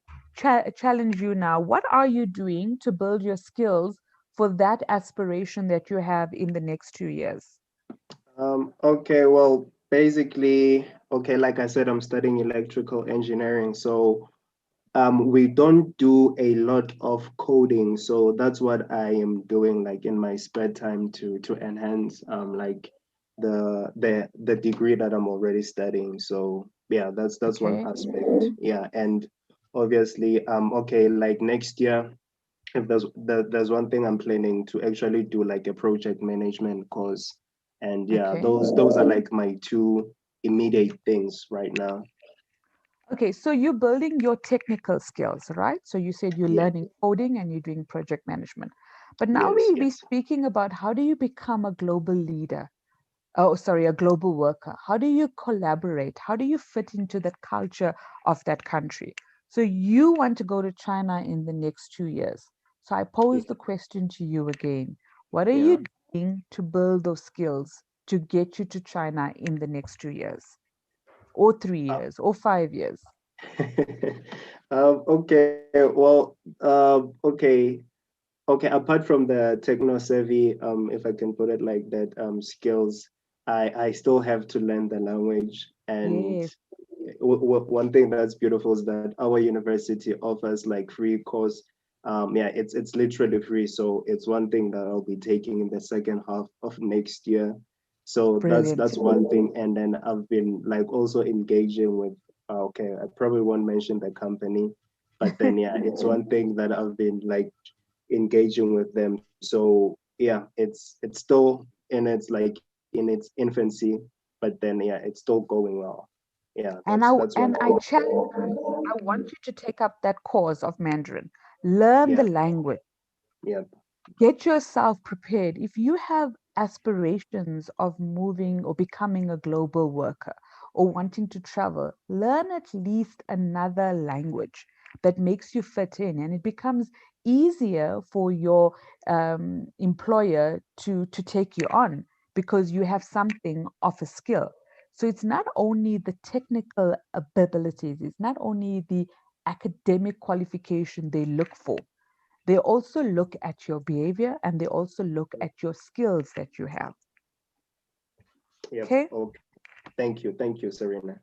challenge you now. What are you doing to build your skills for that aspiration that you have in the next 2 years? Okay, well, basically, okay, like I said, I'm studying electrical engineering, so we don't do a lot of coding, so that's what I am doing, like in my spare time to enhance like the degree that I'm already studying. So yeah, that's one Okay. aspect. Yeah, and obviously, okay, like next year, if there's one thing I'm planning to actually do, like a project management course, and yeah, Okay. those are like my two immediate things right now. Okay, so you're building your technical skills, right? So you said you're Yeah. learning coding and you're doing project management. But now Yes, we're yes. speaking about how do you become a global leader? Oh, sorry, a global worker. How do you collaborate? How do you fit into the culture of that country? So you want to go to China in the next 2 years. So I pose the question to you again. What are Yeah. you doing to build those skills to get you to China in the next 2 years? Or 3 years, or 5 years? Okay, well, okay. Apart from the techno savvy, if I can put it like that, skills, I still have to learn the language. And Yes. one thing that's beautiful is that our university offers like free course. Yeah, it's literally free. So it's one thing that I'll be taking in the second half of next year. So Brilliant. that's one thing. And then I've been like also engaging with, okay, I probably won't mention the company, but then yeah, it's one thing that I've been like engaging with them. So yeah, it's still in its like in its infancy, but then yeah, it's still going well. Yeah, And that's one I thing. challenge you, I want you to take up that course of Mandarin. Learn Yeah, the language. yeah, Get yourself prepared. If you have aspirations of moving or becoming a global worker or wanting to travel, learn at least another language that makes you fit in, and it becomes easier for your employer to take you on because you have something of a skill. So it's not only the technical abilities, it's not only the academic qualification they look for. They also look at your behavior and they also look at your skills that you have. yeah. Okay. Okay. Thank you, Serena.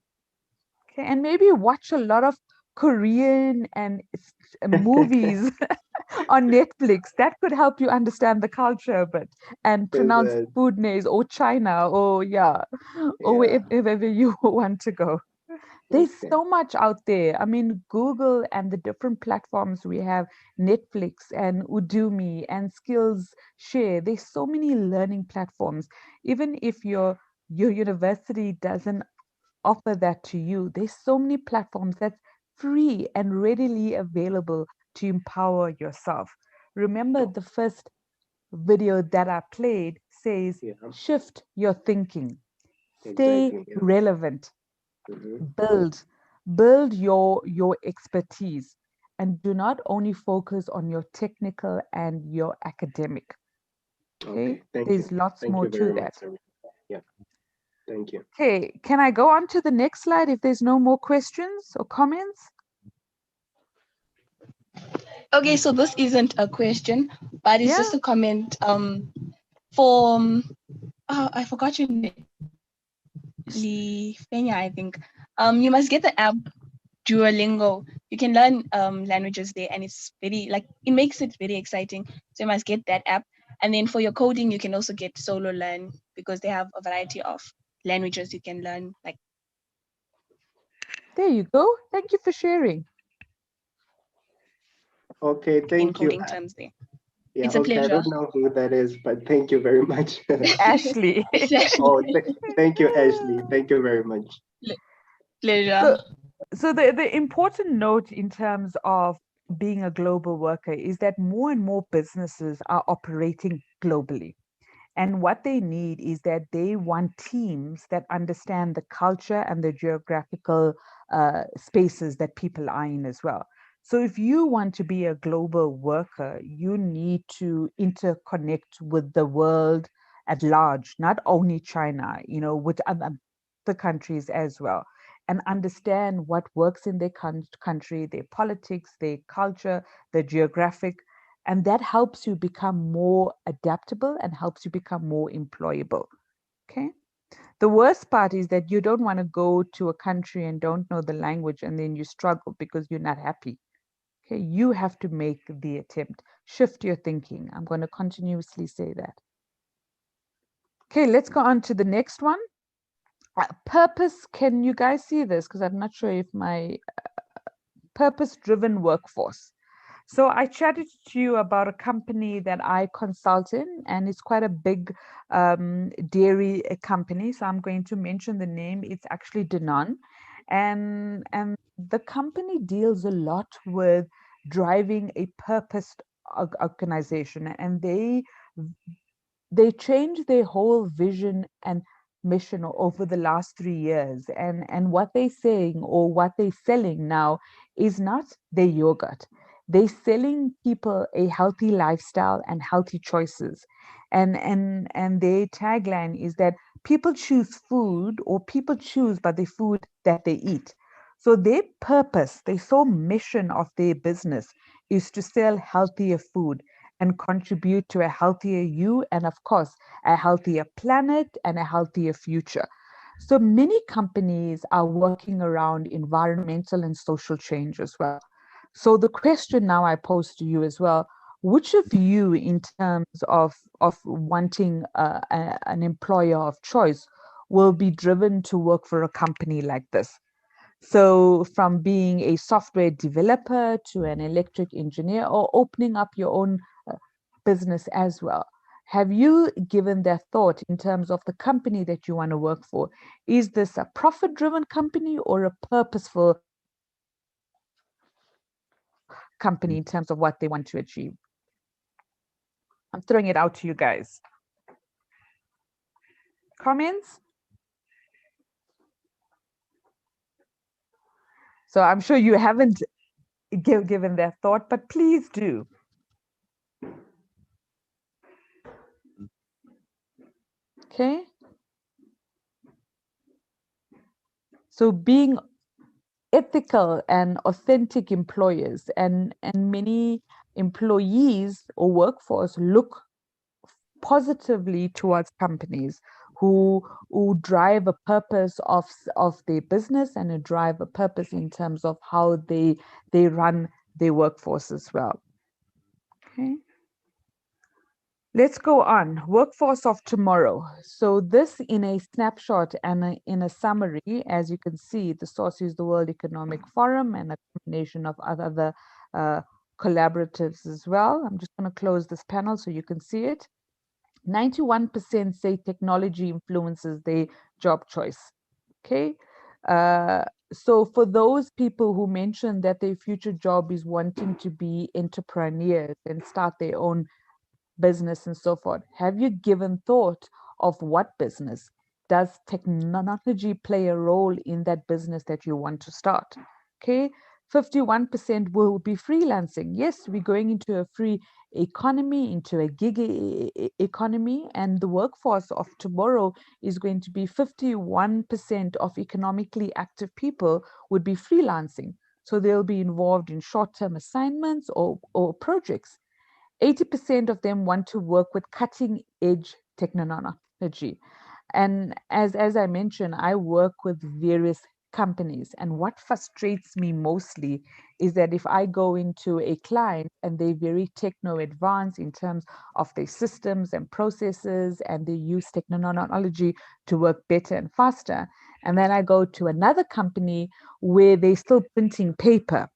Okay. And maybe watch a lot of Korean and movies on Netflix. That could help you understand the culture a bit and Is pronounce it? food names, or China, or yeah, or Yeah. wherever you want to go. There's Okay. so much out there. I mean, Google and the different platforms we have, Netflix and Udemy and Skillshare. There's so many learning platforms. Even if your university doesn't offer that to you, there's so many platforms that's free and readily available to empower yourself. Remember, the first video that I played says Yeah. shift your thinking. Stay Exactly. Yeah. relevant. Mhm. Build your expertise, and do not only focus on your technical and your academic. Okay, Okay. Thank there's you. lots Thank more you to very much, that. sir. Yeah. Thank you. Okay, can I go on to the next slide if there's no more questions or comments? Okay, so this isn't a question, but it's Yeah. just a comment. For I forgot your name, Lifenya, I think. You must get the app Duolingo. You can learn languages there, and it's very it makes it very exciting. So you must get that app. And then for your coding, you can also get Solo Learn because they have a variety of languages you can learn. There you go. Thank you for sharing. Okay. In Thank you. coding terms there. Yeah. It's a Okay. I pleasure. don't know who that is, but thank you very much. Ashley. It's actually Oh, thank you, Ashley. Thank you very much. pleasure. So the important note in terms of being a global worker is that more and more businesses are operating globally. And what they need is that they want teams that understand the culture and the geographical spaces that people are in as well. So if you want to be a global worker, you need to interconnect with the world at large, not only China, with other countries as well, and understand what works in their country, their politics, their culture, their geographic, and that helps you become more adaptable and helps you become more employable. Okay. The worst part is that you don't want to go to a country and don't know the language and then you struggle because you're not happy. Okay. You have to make the attempt, shift your thinking. I'm going to continuously say that. Okay, let's go on to the next one. Purpose. Can you guys see this? Because I'm not sure if my purpose-driven workforce. So I chatted to you about a company that I consult in, and it's quite a big dairy company. So I'm going to mention the name. It's actually Danone, and the company deals a lot with driving a purposed organization, and they changed their whole vision and mission over the last 3 years. And what they're saying or what they're selling now is not their yogurt. They're selling people a healthy lifestyle and healthy choices. And their tagline is that people choose food, or people choose by the food that they eat. So their purpose, their sole mission of their business is to sell healthier food and contribute to a healthier you, and of course, a healthier planet and a healthier future. So many companies are working around environmental and social change as well. So the question now I pose to you as well, which of you, in terms of wanting an employer of choice, will be driven to work for a company like this? So from being a software developer to an electric engineer, or opening up your own business as well. Have you given that thought in terms of the company that you want to work for? Is this a profit-driven company or a purposeful company in terms of what they want to achieve? I'm throwing it out to you guys. Comments? So I'm sure you haven't given that thought, but please do. Okay. So being ethical and authentic employers, and many employees or workforce look positively towards companies who drive a purpose of their business, and a drive a purpose in terms of how they run their workforce as well. Okay. Let's go on. Workforce of tomorrow. So this, in a snapshot and in a summary, as you can see, the source is the World Economic Forum and a combination of other collaboratives as well. I'm just going to close this panel so you can see it. 91% say technology influences their job choice. Okay. So for those people who mentioned that their future job is wanting to be entrepreneurs and start their own business and so forth, have you given thought of what business? does technology play a role in that business that you want to start? Okay, 51% will be freelancing. Yes, we're going into a free economy, into a gig economy, and the workforce of tomorrow is going to be 51% of economically active people would be freelancing. So they'll be involved in short-term assignments or projects. 80% of them want to work with cutting edge technology. And as I mentioned, I work with various companies. And what frustrates me mostly is that if I go into a client and they're very techno advanced in terms of their systems and processes, and they use technology to work better and faster. And then I go to another company where they're still printing paper,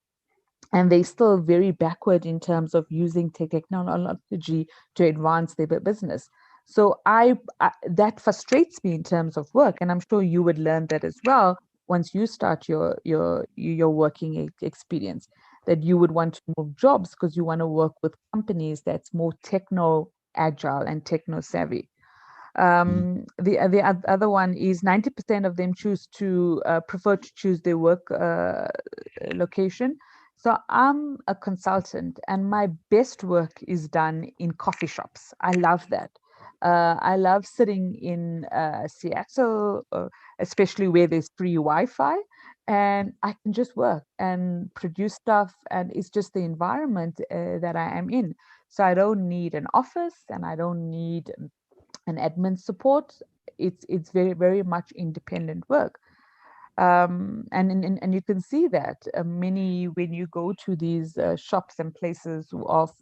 and they're still very backward in terms of using technology to advance their business. So that frustrates me in terms of work, and I'm sure you would learn that as well once you start your working experience, that you would want to move jobs because you want to work with companies that's more techno agile and techno savvy. The other one is 90% of them choose to prefer to choose their work location. So I'm a consultant, and my best work is done in coffee shops. I love that. I love sitting in Seattle, especially where there's free Wi-Fi, and I can just work and produce stuff, and it's just the environment that I am in. So I don't need an office, and I don't need an admin support. It's very, very much independent work. And you can see that many, when you go to these shops and places of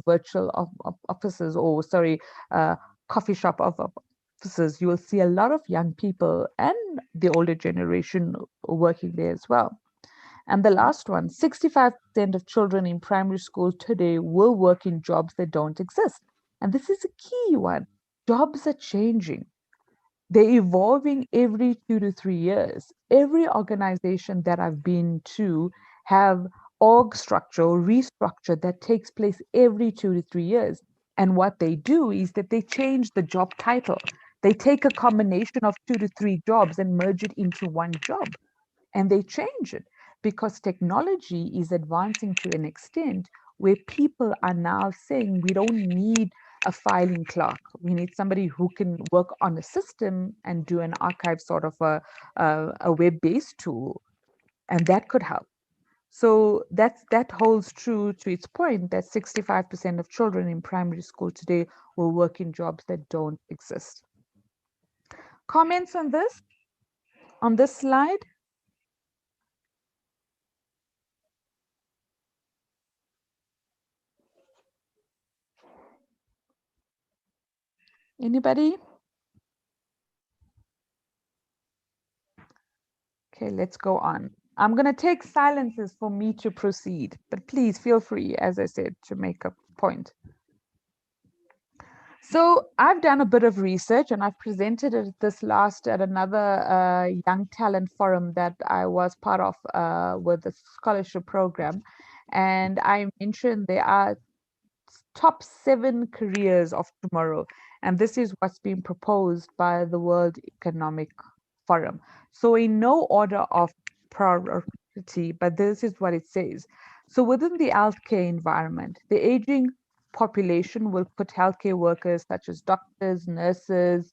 virtual offices, or sorry, coffee shop of offices, you will see a lot of young people and the older generation working there as well. And the last one, 65% of children in primary school today will work in jobs that don't exist. And this is a key one. Jobs are changing. They're evolving every 2 to 3 years. Every organization that I've been to have org structure or restructure that takes place every 2 to 3 years. And what they do is that they change the job title. They take a combination of 2 to 3 jobs and merge it into one job. And they change it because technology is advancing to an extent where people are now saying we don't need a filing clerk. We need somebody who can work on a system and do an archive sort of a web-based tool, and that could help. So that holds true to its point that 65% of children in primary school today will work in jobs that don't exist. Comments on this slide? Anybody? Okay, let's go on. I'm going to take silences for me to proceed, but please feel free, as I said, to make a point. So I've done a bit of research, and I've presented it at another Young Talent Forum that I was part of with the scholarship program. And I mentioned there are top 7 careers of tomorrow. And this is what's being proposed by the World Economic Forum. So in no order of priority, but this is what it says. So within the healthcare environment, the aging population will put healthcare workers such as doctors, nurses,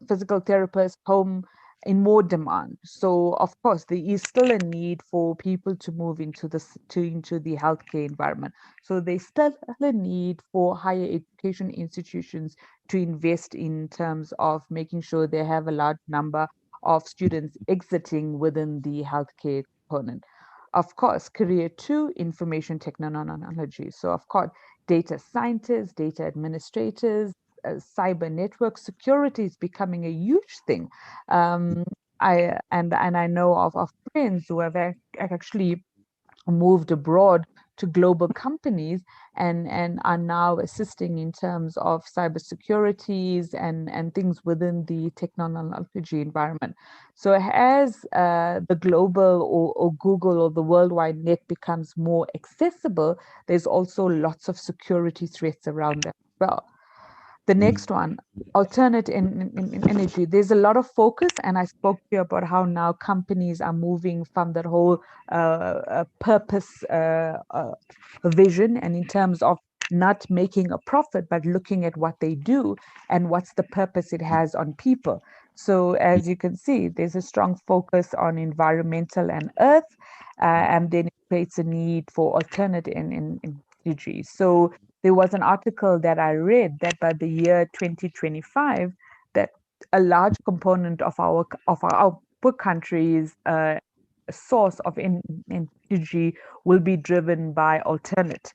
physical therapists home in more demand. So of course there is still a need for people to move into the healthcare environment. So there's still a need for higher education institutions to invest in terms of making sure they have a large number of students exiting within the healthcare component. Of course, career 2, information technology. So of course, data scientists, data administrators, cyber network security is becoming a huge thing. I know of friends who have actually moved abroad to global companies and are now assisting in terms of cybersecurities and things within the technology environment. So as the global or Google or the worldwide net becomes more accessible, there's also lots of security threats around that as well. The next one, alternate in energy. There's a lot of focus, and I spoke to you about how now companies are moving from that whole purpose vision, and in terms of not making a profit, but looking at what they do and what's the purpose it has on people. So as you can see, there's a strong focus on environmental and earth, and then it creates a need for alternate in energy. So there was an article that I read that by the year 2025, that a large component of our poor country's source of energy will be driven by alternate.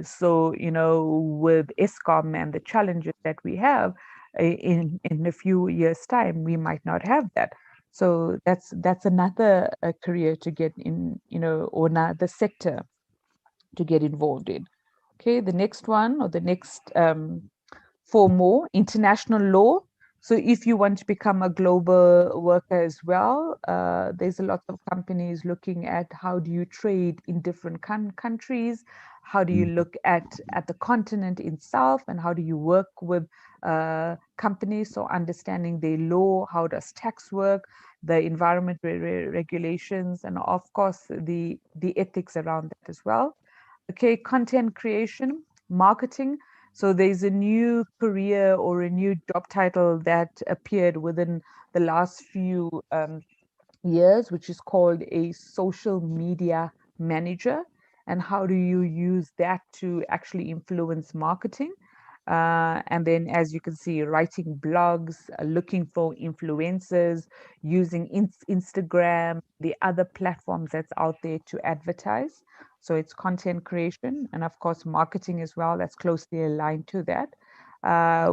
So, you know, with Eskom and the challenges that we have, in a few years' time, we might not have that. So that's another career to get in, you know, or another sector to get involved in. Okay, the next one, or the next 4 more, international law. So if you want to become a global worker as well, there's a lot of companies looking at how do you trade in different countries, how do you look at the continent itself, and how do you work with companies, so understanding their law, how does tax work, the environment regulations, and of course the ethics around that as well. Okay, content creation, marketing. So there's a new career or a new job title that appeared within the last few years, which is called a social media manager. And how do you use that to actually influence marketing? And then, as you can see, writing blogs, looking for influencers, using Instagram, the other platforms that's out there to advertise. So it's content creation, and of course, marketing as well. That's closely aligned to that.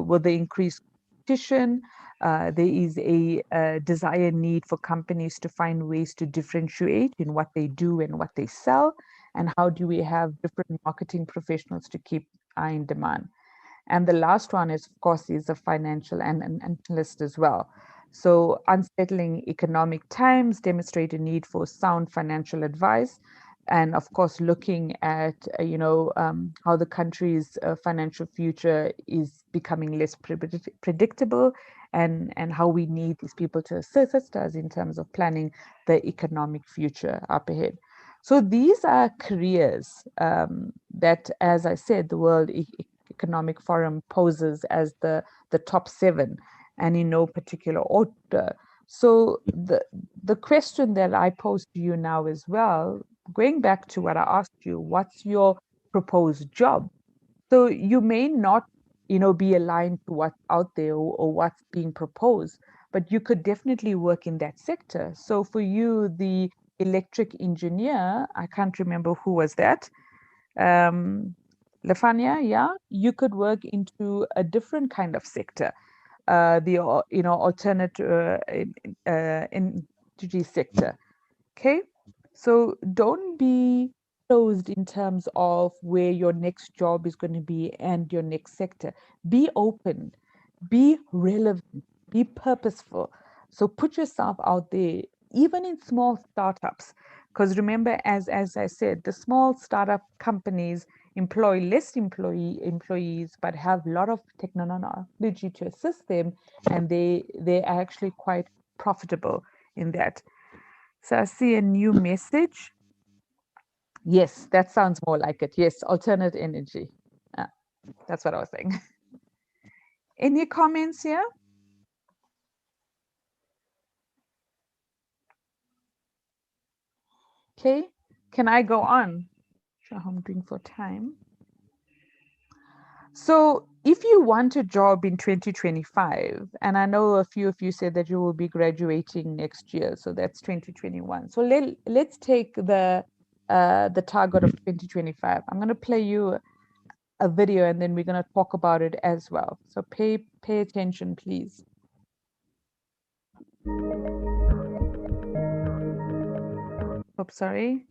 With the increased competition, there is a desired need for companies to find ways to differentiate in what they do and what they sell. And how do we have different marketing professionals to keep in demand? And the last one is, of course, is a financial analyst as well. So unsettling economic times demonstrate a need for sound financial advice. And of course, looking at, how the country's financial future is becoming less predictable, and how we need these people to assist us in terms of planning the economic future up ahead. So these are careers that, as I said, the World Economic Forum poses as the top 7, and in no particular order. So the question that I pose to you now as well, going back to what I asked you, what's your proposed job? So you may not, be aligned to what's out there or what's being proposed, but you could definitely work in that sector. So for you, the electric engineer, I can't remember who was that, Lefania, yeah, you could work into a different kind of sector, the alternate energy sector. Okay, so don't be closed in terms of where your next job is going to be and your next sector. Be open, be relevant, be purposeful. So put yourself out there, even in small startups, because remember, as I said, the small startup companies employ less employees, but have a lot of technology to assist them, and they're actually quite profitable in that. So I see a new message. Yes, that sounds more like it. Yes, alternate energy. That's what I was saying. Any comments here? Okay, can I go on? Sure how I'm doing for time. So if you want a job in 2025, and I know a few of you said that you will be graduating next year, so that's 2021. So let's take the target of 2025. I'm going to play you a video, and then we're going to talk about it as well. So pay attention, please. Oops, sorry.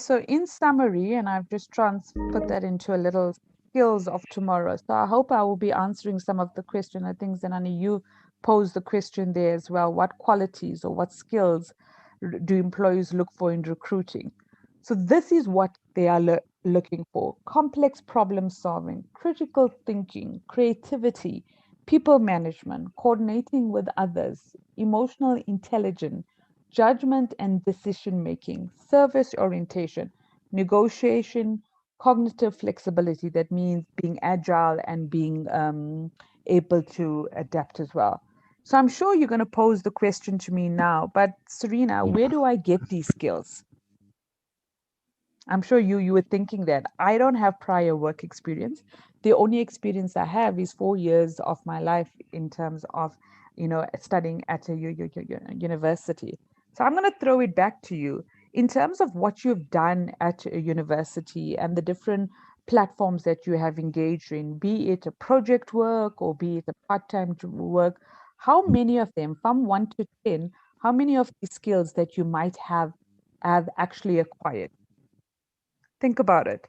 so in summary, and I've just put that into a little skills of tomorrow. So I hope I will be answering some of the question. I think, Zenani, you posed the question there as well. What qualities or what skills do employees look for in recruiting? So this is what they are looking for: complex problem solving, critical thinking, creativity, people management, coordinating with others, emotional intelligence, judgment and decision making, service orientation, negotiation, cognitive flexibility. That means being agile and being able to adapt as well. So I'm sure you're going to pose the question to me now, but Serena, where do I get these skills? I'm sure you were thinking that I don't have prior work experience. The only experience I have is 4 years of my life in terms of, studying at a university. So I'm going to throw it back to you in terms of what you've done at a university and the different platforms that you have engaged in, be it a project work or be it a part-time work. How many of them, from 1 to 10, how many of these skills that you might have actually acquired? Think about it.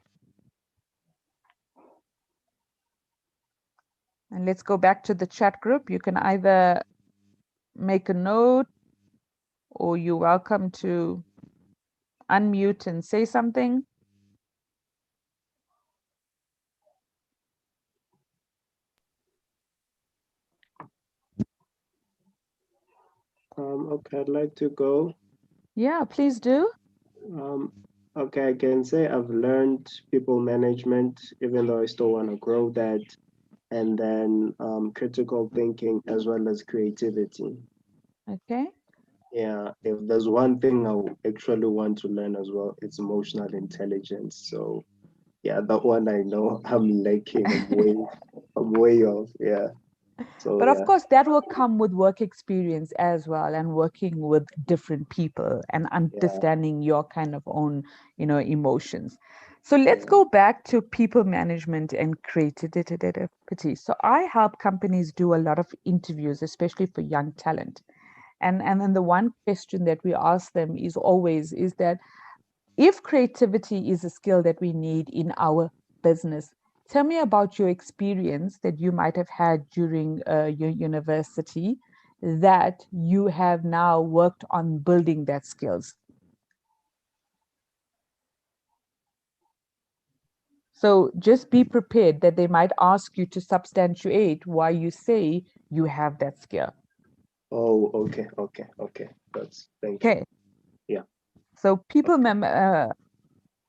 And let's go back to the chat group. You can either make a note or you're welcome to unmute and say something. Okay, I'd like to go. Yeah, please do. Okay, I can say I've learned people management, even though I still want to grow that, and then critical thinking as well as creativity. Okay. Yeah, if there's one thing I actually want to learn as well, it's emotional intelligence. So yeah, that one I know I'm lacking. I'm way off. Yeah. So But yeah. of course, that will come with work experience as well, and working with different people and understanding your kind of own, emotions. So let's go back to people management and creativity. So I help companies do a lot of interviews, especially for young talent. And then the one question that we ask them is always is that if creativity is a skill that we need in our business, tell me about your experience that you might have had during your university that you have now worked on building that skills. So just be prepared that they might ask you to substantiate why you say you have that skill. Oh, okay. Thank you. Okay. Yeah. So people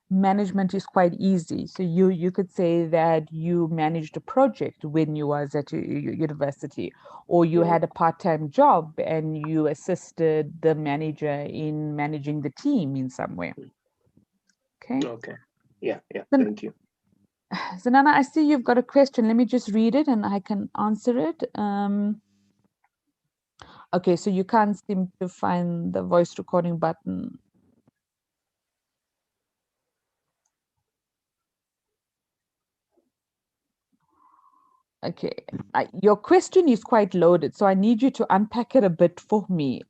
management is quite easy. So you could say that you managed a project when you was at university, or you had a part-time job and you assisted the manager in managing the team in some way. Okay. Okay. Yeah. Then, Thank you. Zanana, I see you've got a question. Let me just read it and I can answer it. Okay, so you can't seem to find the voice recording button. Okay, your question is quite loaded, so I need you to unpack it a bit for me.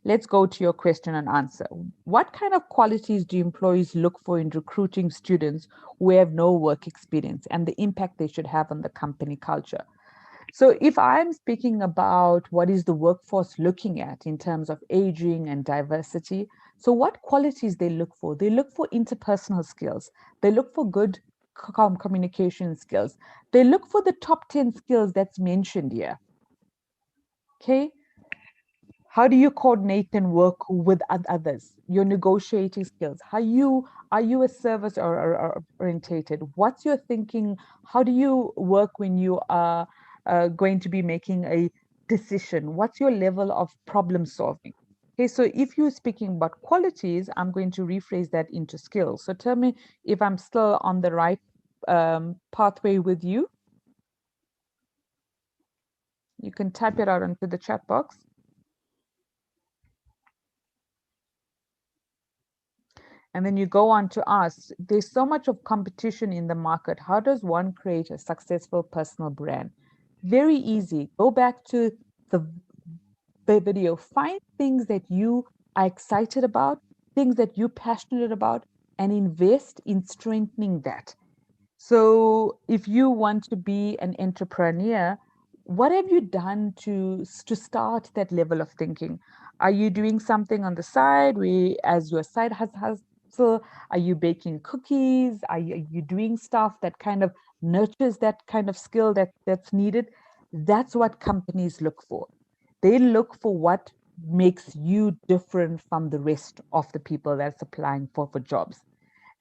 Let's go to your question and answer. What kind of qualities do employees look for in recruiting students who have no work experience and the impact they should have on the company culture? So if I'm speaking about what is the workforce looking at in terms of aging and diversity, so what qualities they look for? They look for interpersonal skills. They look for good communication skills. They look for the top 10 skills that's mentioned here. Okay. How do you coordinate and work with others? Your negotiating skills. Are you a service or orientated? What's your thinking? How do you work when you are going to be making a decision? What's your level of problem solving? Okay, so if you're speaking about qualities, I'm going to rephrase that into skills. So tell me if I'm still on the right pathway with you. You can type it out into the chat box. And then you go on to ask, there's so much of competition in the market. How does one create a successful personal brand? Very easy. Go back to the video. Find things that you are excited about, things that you're passionate about and invest in strengthening that. So if you want to be an entrepreneur, what have you done to start that level of thinking? Are you doing something on the side where, as your side hustle? Are you baking cookies? Are you doing stuff that kind of nurtures that kind of skill that's needed? That's what companies look for. They look for what makes you different from the rest of the people that's applying for jobs.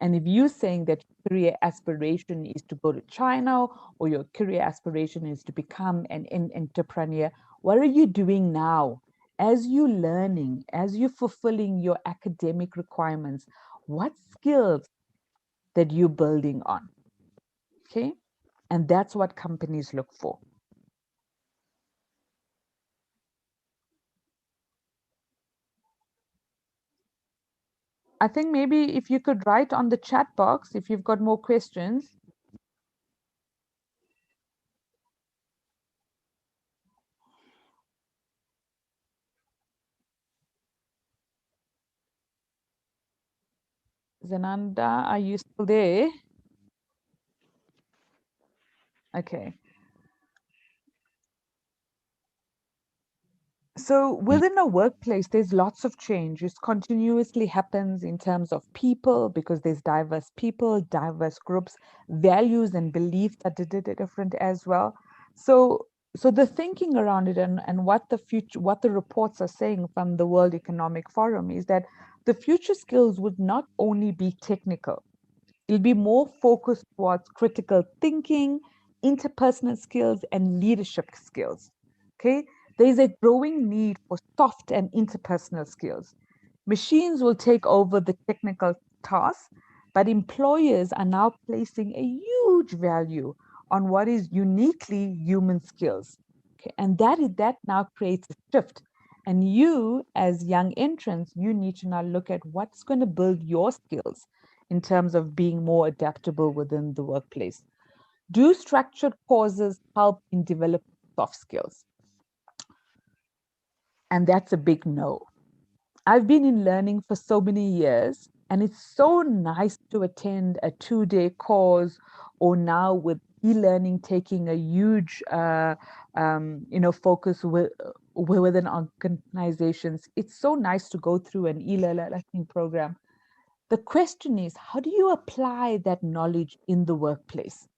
And if you're saying that your career aspiration is to go to China, or your career aspiration is to become an entrepreneur, what are you doing now? As you're learning, as you're fulfilling your academic requirements, what skills that you're building on? Okay. And that's what companies look for. I think maybe if you could write on the chat box, if you've got more questions. Zananda, are you still there? Okay. So within a workplace, there's lots of change. It continuously happens in terms of people, because there's diverse people, diverse groups, values and beliefs are different as well. So the thinking around it, and what the reports are saying from the World Economic Forum, is that the future skills would not only be technical. It'll be more focused towards critical thinking, interpersonal skills, and leadership skills. Okay, there's a growing need for soft and interpersonal skills. Machines will take over the technical tasks, but employers are now placing a huge value on what is uniquely human skills. Okay, and that now creates a shift. And you, as young entrants, you need to now look at what's going to build your skills in terms of being more adaptable within the workplace. Do structured courses help in developing soft skills? And that's a big no. I've been in learning for so many years, and it's so nice to attend a 2-day course, or now with e-learning taking a huge focus within organizations. It's so nice to go through an e-learning program. The question is, how do you apply that knowledge in the workplace?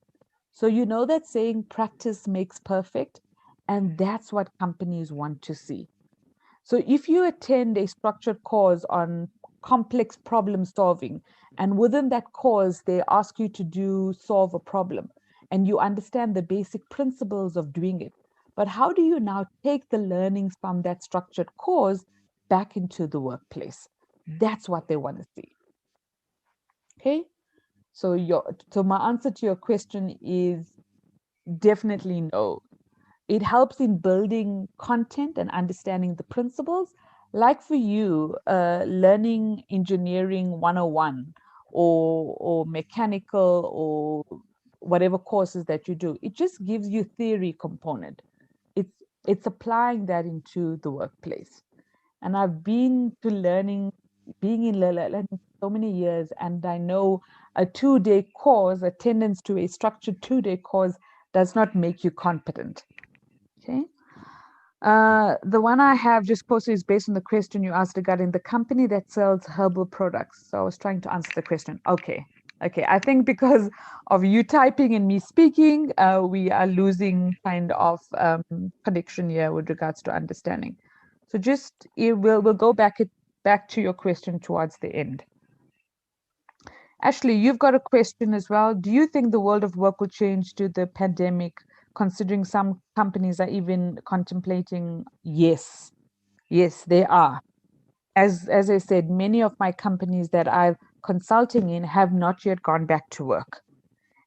So you know that saying, practice makes perfect, and that's what companies want to see. So if you attend a structured course on complex problem solving, and within that course, they ask you to solve a problem, and you understand the basic principles of doing it, but how do you now take the learnings from that structured course back into the workplace? That's what they want to see. Okay, so my answer to your question is definitely no. It helps in building content and understanding the principles. Like for you, learning engineering 101 or mechanical or whatever courses that you do, it just gives you theory component. It's applying that into the workplace. And I've been being in learning so many years, and I know a 2-day course, attendance to a structured 2-day course does not make you competent. Okay. The one I have just posted is based on the question you asked regarding the company that sells herbal products. So I was trying to answer the question. Okay. I think because of you typing and me speaking, we are losing kind of connection here with regards to understanding. So we'll go back to your question towards the end. Ashley, you've got a question as well. Do you think the world of work will change due to the pandemic, considering some companies are even contemplating? Yes, they are. As I said, many of my companies that I'm consulting in have not yet gone back to work.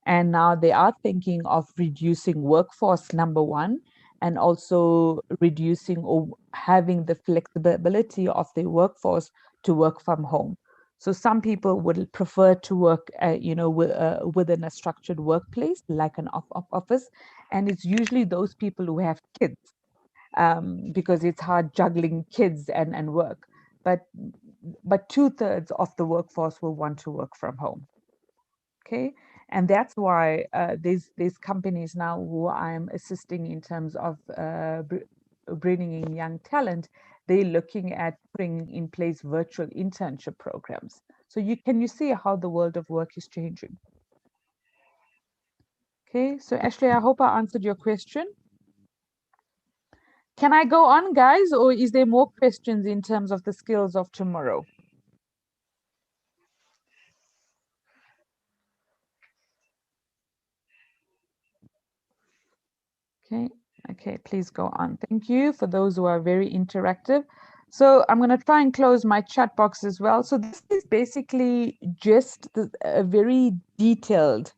And now they are thinking of reducing workforce, number one, and also reducing or having the flexibility of their workforce to work from home. So some people would prefer to work, within a structured workplace, like an office. And it's usually those people who have kids, because it's hard juggling kids and work. But but 2/3 of the workforce will want to work from home. Okay, and that's why there's companies now who I'm assisting in terms of bringing in young talent. They're looking at putting in place virtual internship programs. So you see how the world of work is changing. Okay, so Ashley, I hope I answered your question. Can I go on, guys, or is there more questions in terms of the skills of tomorrow? Okay, please go on. Thank you for those who are very interactive. So I'm going to try and close my chat box as well. So this is basically just a very detailed,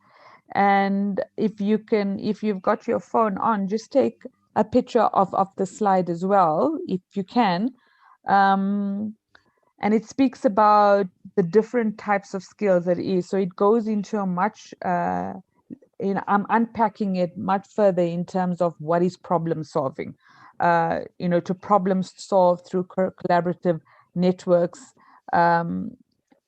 and if you've got your phone on, just take a picture of the slide as well, if you can. And it speaks about the different types of skills that it is. So it goes into a much, I'm unpacking it much further in terms of what is problem solving, to problem solve through collaborative networks.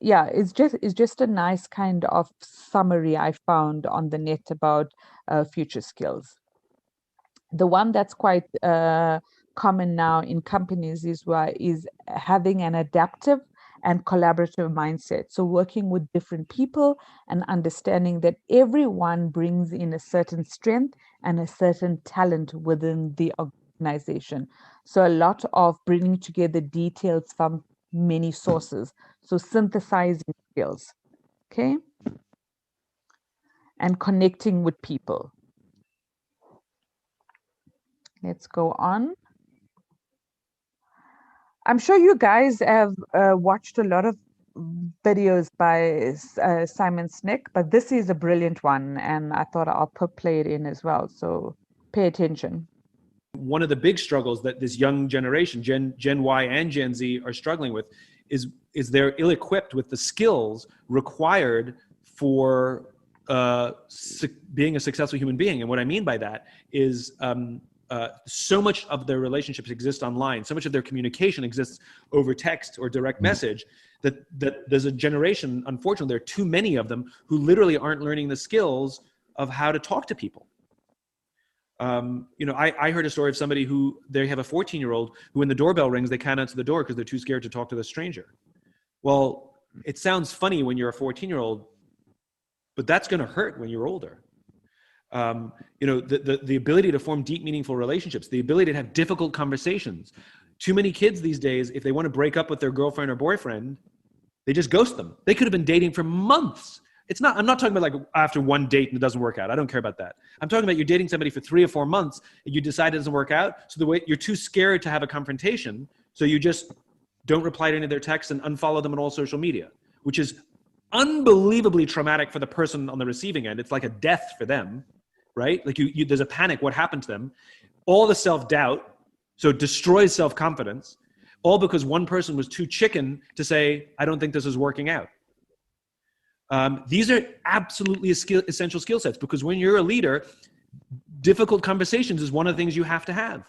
Yeah, it's just a nice kind of summary I found on the net about future skills. The one that's quite common now in companies is having an adaptive and collaborative mindset. So working with different people and understanding that everyone brings in a certain strength and a certain talent within the organization. So a lot of bringing together details from many sources. So synthesizing skills, okay? And connecting with people. Let's go on. I'm sure you guys have watched a lot of videos by Simon Sinek, but this is a brilliant one, and I thought I'll play it in as well. So pay attention. One of the big struggles that this young generation, Gen Y and Gen Z, are struggling with is they're ill-equipped with the skills required for being a successful human being. And what I mean by that is so much of their relationships exist online. So much of their communication exists over text or direct message that there's a generation, unfortunately, there are too many of them who literally aren't learning the skills of how to talk to people. I heard a story of somebody who, they have a 14-year-old who when the doorbell rings, they can't answer the door because they're too scared to talk to the stranger. Well, it sounds funny when you're a 14-year-old, but that's going to hurt when you're older. The ability to form deep, meaningful relationships, the ability to have difficult conversations. Too many kids these days, if they want to break up with their girlfriend or boyfriend, they just ghost them. They could have been dating for months. I'm not talking about like after one date and it doesn't work out. I don't care about that. I'm talking about you're dating somebody for 3 or 4 months and you decide it doesn't work out. So the way you're too scared to have a confrontation. So you just don't reply to any of their texts and unfollow them on all social media, which is unbelievably traumatic for the person on the receiving end. It's like a death for them, right? Like there's a panic. What happened to them? All the self-doubt. So it destroys self-confidence, all because one person was too chicken to say, I don't think this is working out. These are absolutely essential skill sets, because when you're a leader, difficult conversations is one of the things you have to have.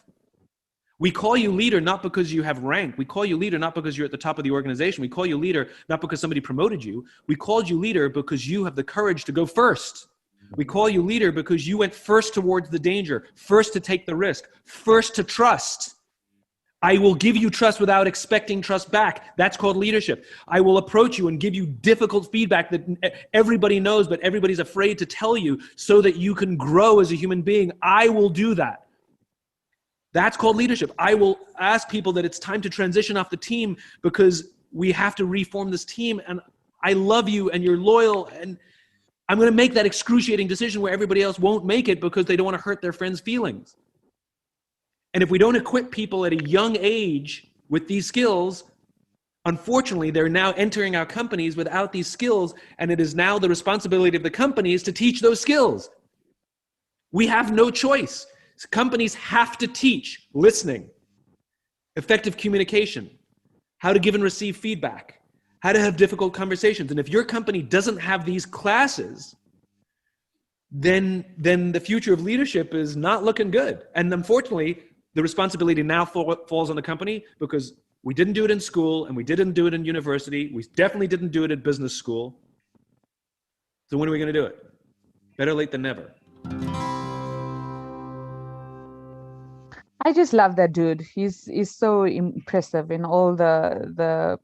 We call you leader not because you have rank. We call you leader not because you're at the top of the organization. We call you leader not because somebody promoted you. We called you leader because you have the courage to go first. We call you leader because you went first towards the danger, first to take the risk, first to trust. I will give you trust without expecting trust back. That's called leadership. I will approach you and give you difficult feedback that everybody knows, but everybody's afraid to tell you so that you can grow as a human being. I will do that. That's called leadership. I will ask people that it's time to transition off the team because we have to reform this team, and I love you and you're loyal, and I'm going to make that excruciating decision where everybody else won't make it because they don't want to hurt their friends' feelings. And if we don't equip people at a young age with these skills, unfortunately, they're now entering our companies without these skills, and it is now the responsibility of the companies to teach those skills. We have no choice. Companies have to teach listening, effective communication, how to give and receive feedback, how to have difficult conversations. And if your company doesn't have these classes, then the future of leadership is not looking good. And unfortunately, the responsibility now falls on the company because We didn't do it in school, and we didn't do it in university. We definitely didn't do it at business school. So when are we going to do it? Better late than never. I just love that dude. He's so impressive in all the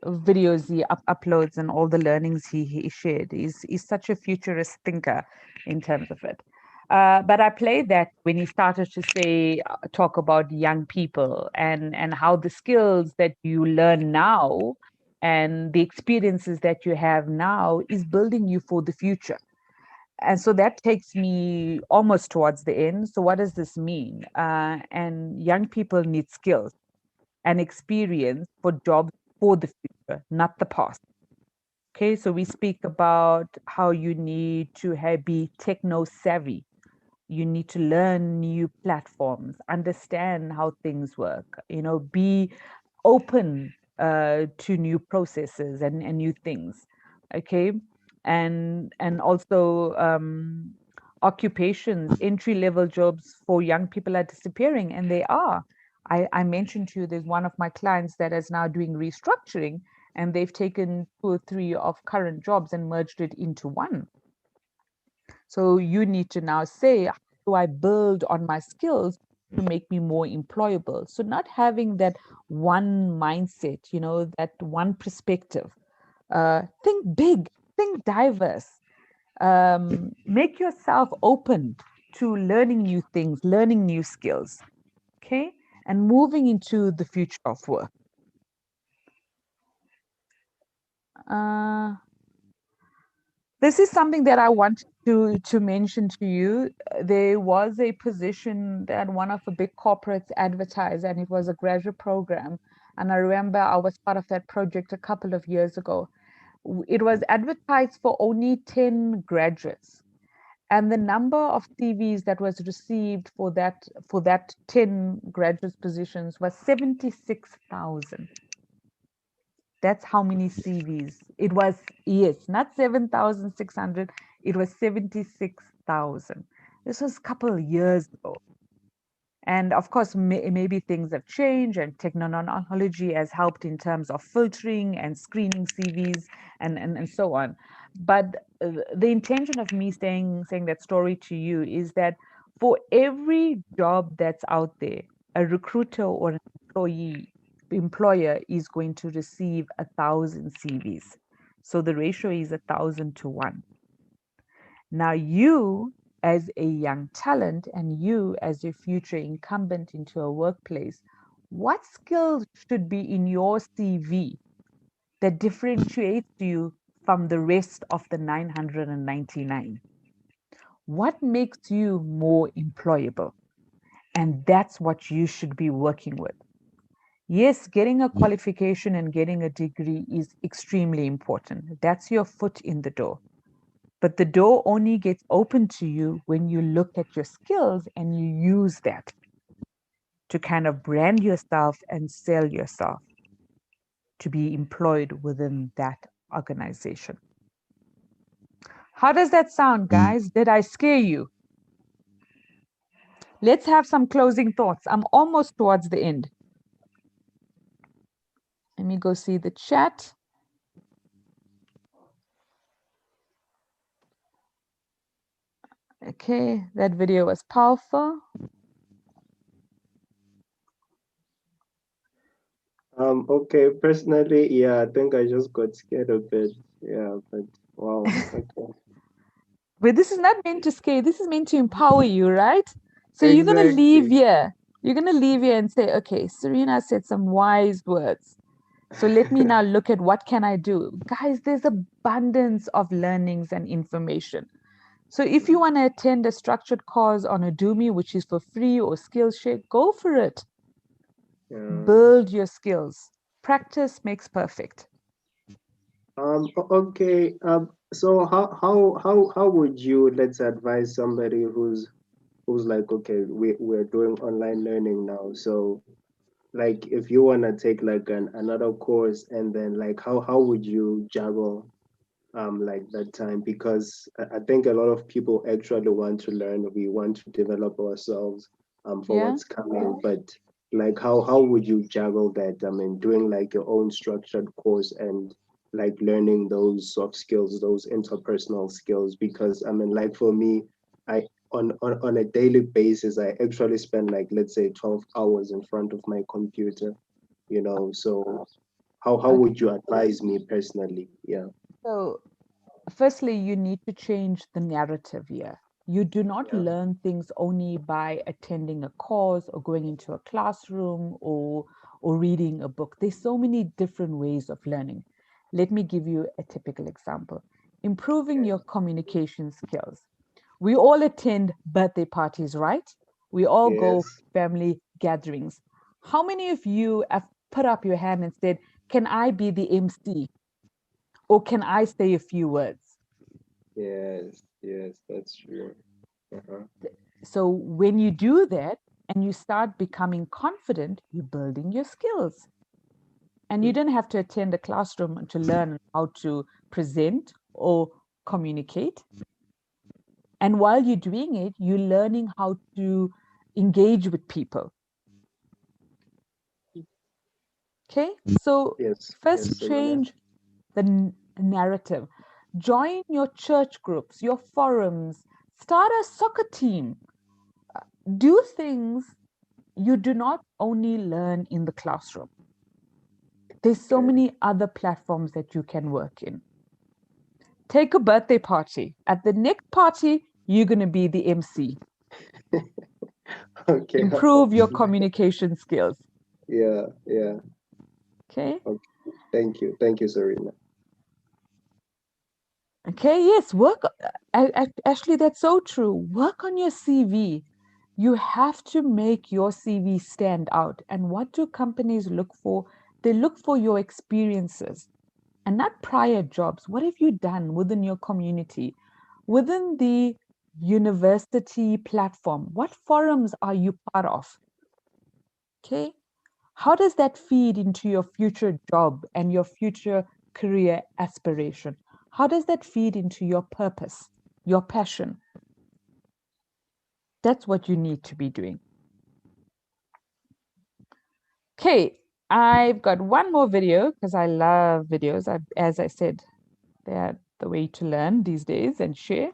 videos he uploads and all the learnings he shared. He's such a futurist thinker in terms of it. But I played that when he started to talk about young people and how the skills that you learn now and the experiences that you have now is building you for the future. And so that takes me almost towards the end. So what does this mean? And young people need skills and experience for jobs for the future, not the past. Okay, so we speak about how you need to be techno savvy. You need to learn new platforms, understand how things work, be open to new processes and new things. Okay. And also occupations, entry-level jobs for young people are disappearing, and they are. I mentioned to you, there's one of my clients that is now doing restructuring, and they've taken 2 or 3 of current jobs and merged it into one. So you need to now say, how do I build on my skills to make me more employable? So not having that one mindset, that one perspective. Think big, think diverse. Make yourself open to learning new things, learning new skills, okay? And moving into the future of work. This is something that I want to mention to you. There was a position that one of the big corporates advertised, and it was a graduate program. And I remember I was part of that project a couple of years ago. It was advertised for only 10 graduates. And the number of CVs that was received for that 10 graduate positions was 76,000. That's how many CVs. It was, yes, not 7,600. It was 76,000. This was a couple of years ago. And of course, maybe things have changed and technology has helped in terms of filtering and screening CVs and so on. But the intention of me saying that story to you is that for every job that's out there, a recruiter or an employer is going to receive 1,000 CVs. So the ratio is 1,000 to 1. Now you as a young talent and you as a future incumbent into a workplace, what skills should be in your CV that differentiates you from the rest of the 999? What makes you more employable? And that's what you should be working with. Yes, getting a qualification and getting a degree is extremely important. That's your foot in the door. But the door only gets open to you when you look at your skills and you use that to kind of brand yourself and sell yourself to be employed within that organization. How does that sound, guys? Did I scare you? Let's have some closing thoughts. I'm almost towards the end. Let me go see the chat. Okay, that video was powerful. Okay, personally, yeah, I think I just got scared a bit. Yeah, but wow, okay. But this is not meant to scare, this is meant to empower you, right? So you're gonna leave here. You're gonna leave here and say, okay, Serena said some wise words. So let me now look at what can I do. Guys, there's abundance of learnings and information. So if you want to attend a structured course on Udemy, which is for free, or Skillshare, go for it. Build your skills. Practice makes perfect. Okay. So how would you, let's advise somebody who's like, okay, we're doing online learning now. So like if you want to take like another course, and then like how would you juggle like that time? Because I think a lot of people actually want to learn. We want to develop ourselves for what's coming, but like how would you juggle that? I mean, doing like your own structured course and like learning those soft skills, those interpersonal skills, because I mean, like for me, I on a daily basis, I actually spend like, let's say 12 hours in front of my computer, you know. So how Okay. would you advise me personally? Yeah. So, firstly, you need to change the narrative here. You do not Yeah. learn things only by attending a course or going into a classroom or reading a book. There's so many different ways of learning. Let me give you a typical example. Improving your communication skills. We all attend birthday parties, right? We all go Yes. family gatherings. How many of you have put up your hand and said, "Can I be the MC?" or "Can I say a few words?" Yes. Yes. That's true. Uh-huh. So when you do that and you start becoming confident, you're building your skills. And you don't have to attend a classroom to learn how to present or communicate. And while you're doing it, you're learning how to engage with people. Okay, so Yes. first Yes, Serena. change the narrative. Join your church groups, your forums, start a soccer team. Do things you do not only learn in the classroom. There's so Okay. many other platforms that you can work in. Take a birthday party. At the next party, you're going to be the MC. Okay. Improve your communication skills. Yeah. Yeah. Okay. Okay. Thank you. Thank you, Serena. Okay. Yes. Work. Actually, that's so true. Work on your CV. You have to make your CV stand out. And what do companies look for? They look for your experiences and not prior jobs. What have you done within your community, within the university platform? What forums are you part of? Okay. How does that feed into your future job and your future career aspiration? How does that feed into your purpose, your passion? That's what you need to be doing. Okay, I've got one more video because I love videos. As I said, they're the way to learn these days and share.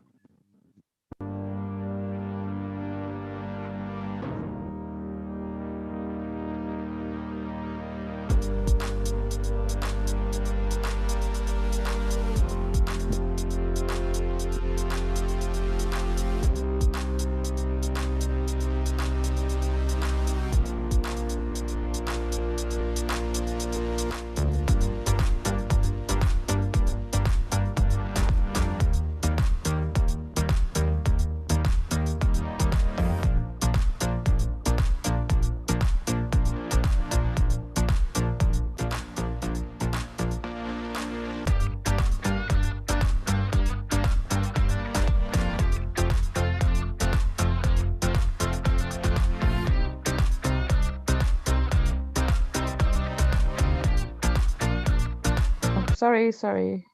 Oh, sorry.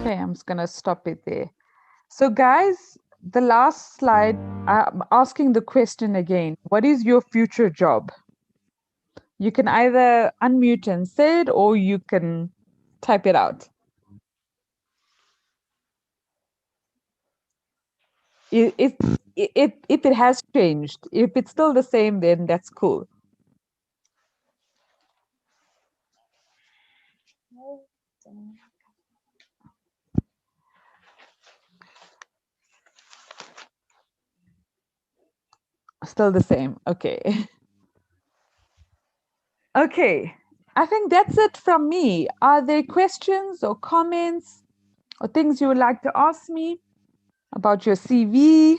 Okay, I'm just going to stop it there. So guys, the last slide, I'm asking the question again. What is your future job? You can either unmute and say it, or you can type it out. If it has changed, if it's still the same, then that's cool. Still the same. Okay. Okay. I think that's it from me. Are there questions or comments or things you would like to ask me? about your CV.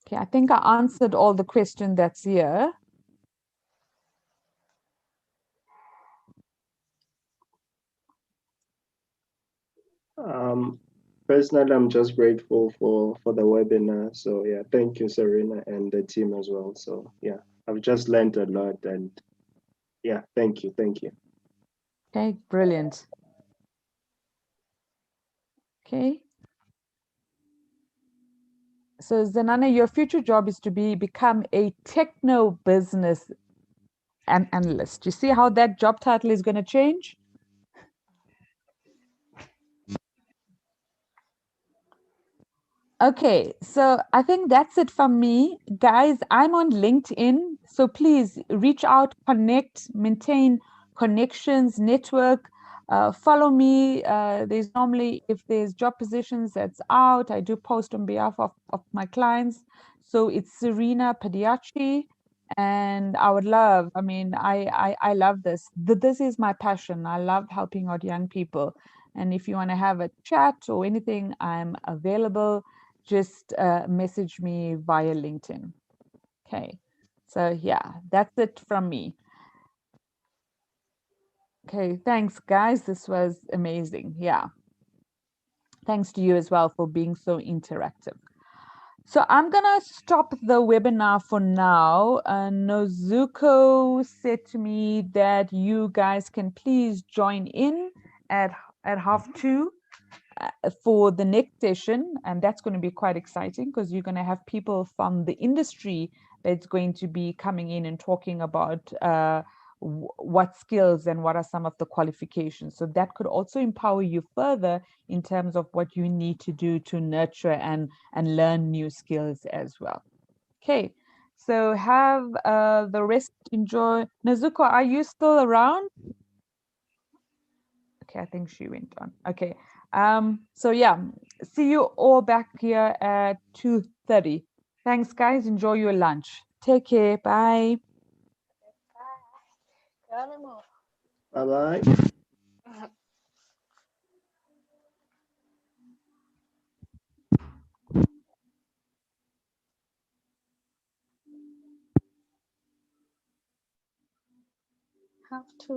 Okay, I think I answered all the question that's here. Personally, I'm just grateful for the webinar. So yeah, thank you, Serena, and the team as well. So yeah, I've just learned a lot, and yeah, thank you. Okay, brilliant. Okay. So Zenana, your future job is to become a techno business analyst. You see how that job title is going to change? Okay, so I think that's it from me. Guys, I'm on LinkedIn, so please reach out, connect, maintain connections, network, follow me. There's normally, if there's job positions that's out, I do post on behalf of my clients. So it's Serena Padiachi, and I would love, I mean, I love this. This is my passion. I love helping out young people. And if you want to have a chat or anything, I'm available. Just message me via LinkedIn. Okay, so yeah, that's it from me. Okay, thanks guys. This was amazing. Yeah. Thanks to you as well for being so interactive. So I'm gonna stop the webinar for now. Nozuko said to me that you guys can please join in at 2:30 for the next session, and that's going to be quite exciting because you're going to have people from the industry that's going to be coming in and talking about what skills and what are some of the qualifications. So that could also empower you further in terms of what you need to do to nurture and learn new skills as well. Okay, so have the rest enjoy. Nezuko, are you still around? Okay, I think she went on. Okay. So yeah, see you all back here at 2:30. Thanks, guys. Enjoy your lunch. Take care. Bye. Bye bye. Have to